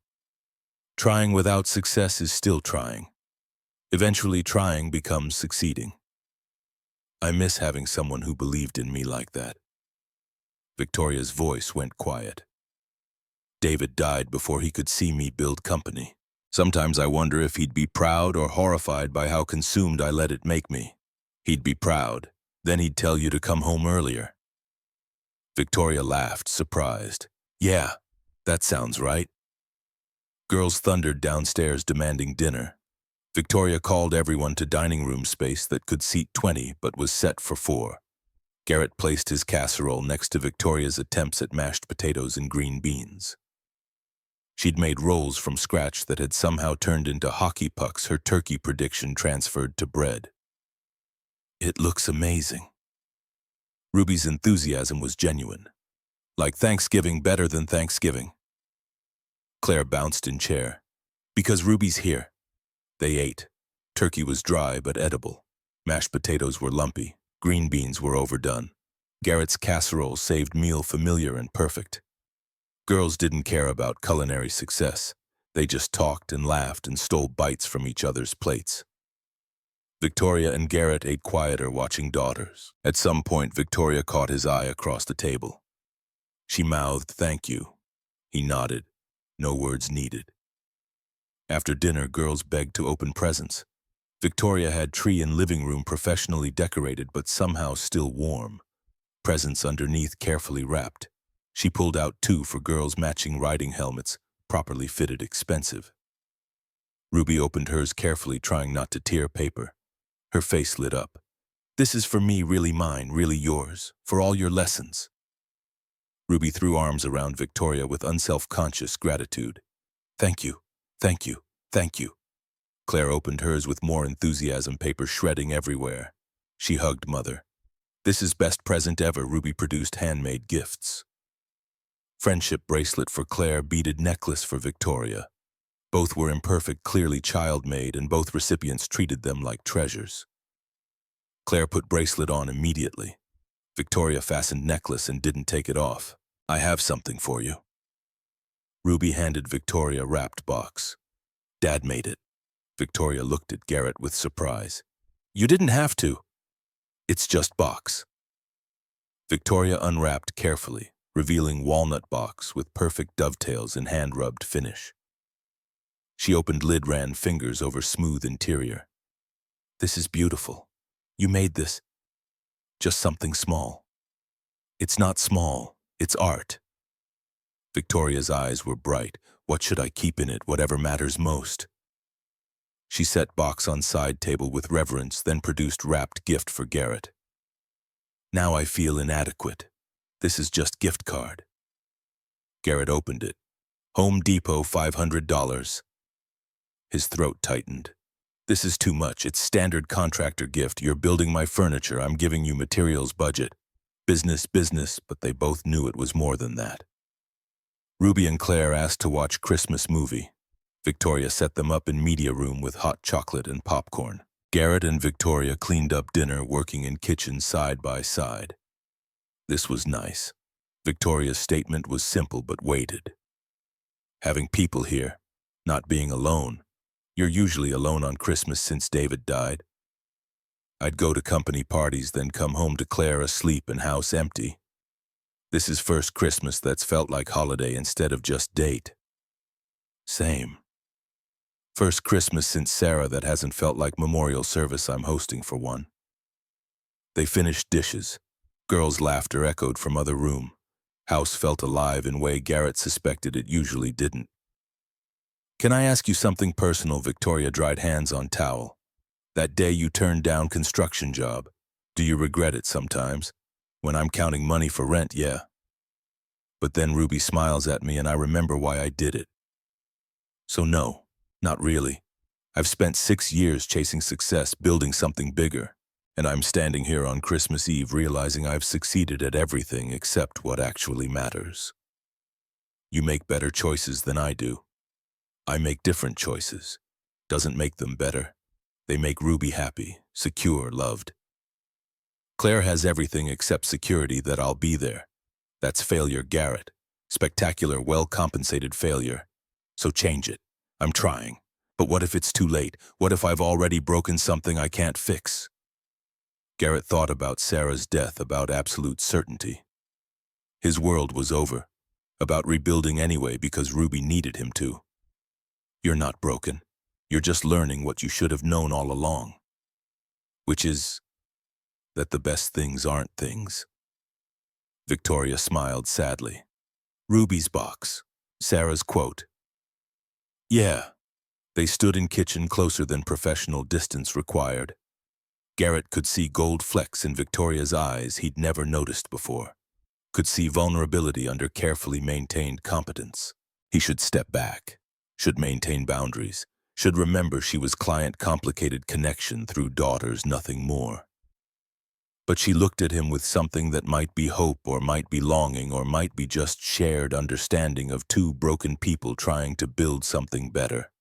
trying without success is still trying. Eventually trying becomes succeeding. I miss having someone who believed in me like that. Victoria's voice went quiet. David died before he could see me build company. Sometimes I wonder if he'd be proud or horrified by how consumed I let it make me. He'd be proud. Then he'd tell you to come home earlier. Victoria laughed, surprised. Yeah, that sounds right. Girls thundered downstairs demanding dinner. Victoria called everyone to dining room space that could seat 20 but was set for 4. Garrett placed his casserole next to Victoria's attempts at mashed potatoes and green beans. She'd made rolls from scratch that had somehow turned into hockey pucks. Her turkey prediction transferred to bread. It looks amazing. Ruby's enthusiasm was genuine. Like Thanksgiving, better than Thanksgiving. Claire bounced in chair. Because Ruby's here. They ate. Turkey was dry but edible. Mashed potatoes were lumpy. Green beans were overdone. Garrett's casserole saved meal familiar and perfect. Girls didn't care about culinary success. They just talked and laughed and stole bites from each other's plates. Victoria and Garrett ate quieter, watching daughters. At some point, Victoria caught his eye across the table. She mouthed, "Thank you." He nodded. No words needed. After dinner, girls begged to open presents. Victoria had tree and living room professionally decorated but somehow still warm. Presents underneath carefully wrapped. She pulled out 2 for girls, matching riding helmets, properly fitted, expensive. Ruby opened hers carefully, trying not to tear paper. Her face lit up. This is for me, really mine, really yours, for all your lessons. Ruby threw arms around Victoria with unself-conscious gratitude. Thank you, thank you, thank you. Claire opened hers with more enthusiasm, paper shredding everywhere. She hugged Mother. This is best present ever. Ruby produced handmade gifts. Friendship bracelet for Claire, beaded necklace for Victoria. Both were imperfect, clearly child-made, and both recipients treated them like treasures. Claire put bracelet on immediately. Victoria fastened necklace and didn't take it off. I have something for you. Ruby handed Victoria wrapped box. Dad made it. Victoria looked at Garrett with surprise. You didn't have to. It's just box. Victoria unwrapped carefully, revealing walnut box with perfect dovetails and hand-rubbed finish. She opened lid, ran fingers over smooth interior. This is beautiful. You made this. Just something small. It's not small, it's art. Victoria's eyes were bright. What should I keep in it, whatever matters most? She set box on side table with reverence, then produced wrapped gift for Garrett. Now I feel inadequate. This is just gift card. Garrett opened it. Home Depot, $500. His throat tightened. This is too much. It's standard contractor gift. You're building my furniture. I'm giving you materials budget. Business, but they both knew it was more than that. Ruby and Claire asked to watch Christmas movie. Victoria set them up in media room with hot chocolate and popcorn. Garrett and Victoria cleaned up dinner, working in kitchen side by side. This was nice. Victoria's statement was simple but weighted. Having people here, not being alone. You're usually alone on Christmas since David died. I'd go to company parties, then come home to Claire asleep and house empty. This is first Christmas that's felt like holiday instead of just date. Same. First Christmas since Sarah that hasn't felt like memorial service I'm hosting for one. They finished dishes. Girls' laughter echoed from other room. House felt alive in way Garrett suspected it usually didn't. Can I ask you something personal? Victoria dried hands on towel. That day you turned down construction job. Do you regret it sometimes? When I'm counting money for rent, yeah. But then Ruby smiles at me and I remember why I did it. So no, not really. I've spent 6 years chasing success, building something bigger. And I'm standing here on Christmas Eve realizing I've succeeded at everything except what actually matters. You make better choices than I do. I make different choices. Doesn't make them better. They make Ruby happy, secure, loved. Claire has everything except security that I'll be there. That's failure, Garrett. Spectacular, well-compensated failure. So change it. I'm trying. But what if it's too late? What if I've already broken something I can't fix? Garrett thought about Sarah's death, about absolute certainty. His world was over. About rebuilding anyway because Ruby needed him to. You're not broken. You're just learning what you should have known all along. Which is that the best things aren't things. Victoria smiled sadly. Ruby's box. Sarah's quote. Yeah. They stood in kitchen closer than professional distance required. Garrett could see gold flecks in Victoria's eyes he'd never noticed before. Could see vulnerability under carefully maintained competence. He should step back. Should maintain boundaries, should remember she was client-complicated connection through daughters, nothing more. But she looked at him with something that might be hope or might be longing or might be just shared understanding of two broken people trying to build something better.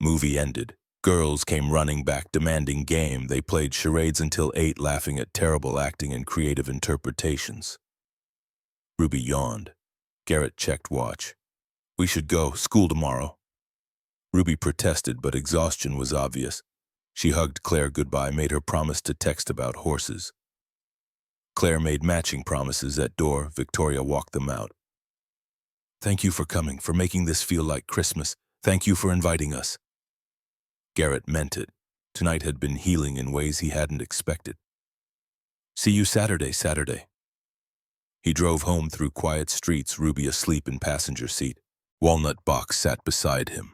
Movie ended. Girls came running back demanding game. They played charades until 8, laughing at terrible acting and creative interpretations. Ruby yawned. Garrett checked watch. We should go. School tomorrow. Ruby protested, but exhaustion was obvious. She hugged Claire goodbye, made her promise to text about horses. Claire made matching promises at door. Victoria walked them out. Thank you for coming, for making this feel like Christmas. Thank you for inviting us. Garrett meant it. Tonight had been healing in ways he hadn't expected. See you Saturday. He drove home through quiet streets, Ruby asleep in passenger seat. Walnut box sat beside him.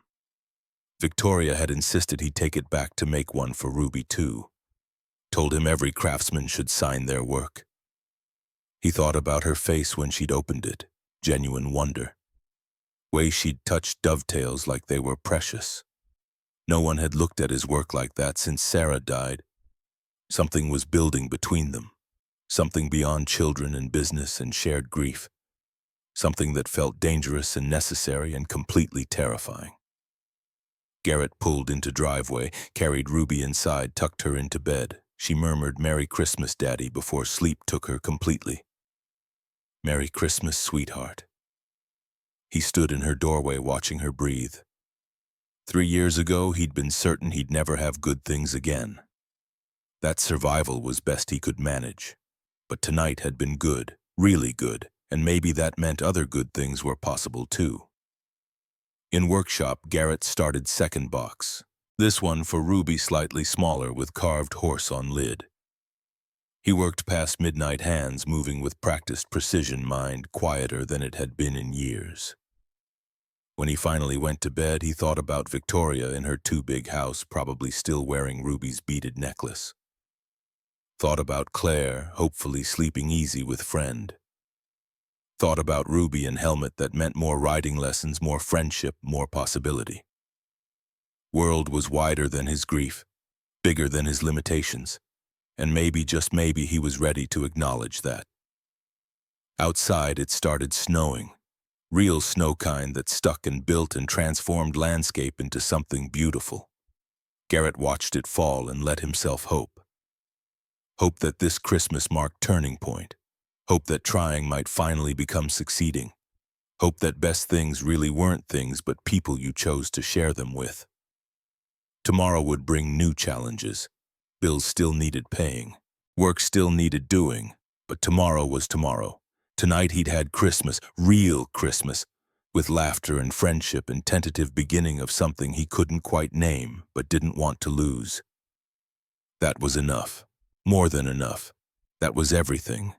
Victoria had insisted he take it back to make one for Ruby too. Told him every craftsman should sign their work. He thought about her face when she'd opened it, genuine wonder. Way she'd touched dovetails like they were precious. No one had looked at his work like that since Sarah died. Something was building between them. Something beyond children and business and shared grief. Something that felt dangerous and necessary and completely terrifying. Garrett pulled into driveway, carried Ruby inside, tucked her into bed. She murmured, "Merry Christmas, Daddy," before sleep took her completely. "Merry Christmas, sweetheart." He stood in her doorway watching her breathe. 3 years ago, he'd been certain he'd never have good things again. That survival was best he could manage. But tonight had been good, really good, and maybe that meant other good things were possible too. In workshop, Garrett started second box. This one for Ruby, slightly smaller with carved horse on lid. He worked past midnight, hands moving with practiced precision, mind quieter than it had been in years. When he finally went to bed, he thought about Victoria in her too-big house, probably still wearing Ruby's beaded necklace. Thought about Claire, hopefully sleeping easy with friend. Thought about Ruby and helmet that meant more riding lessons, more friendship, more possibility. World was wider than his grief, bigger than his limitations, and maybe, just maybe, he was ready to acknowledge that. Outside, it started snowing. Real snow kind that stuck and built and transformed landscape into something beautiful. Garrett watched it fall and let himself hope. Hope that this Christmas marked turning point. Hope that trying might finally become succeeding. Hope that best things really weren't things but people you chose to share them with. Tomorrow would bring new challenges. Bills still needed paying. Work still needed doing. But tomorrow was tomorrow. Tonight he'd had Christmas, real Christmas, with laughter and friendship and tentative beginning of something he couldn't quite name but didn't want to lose. That was enough. More than enough. That was everything.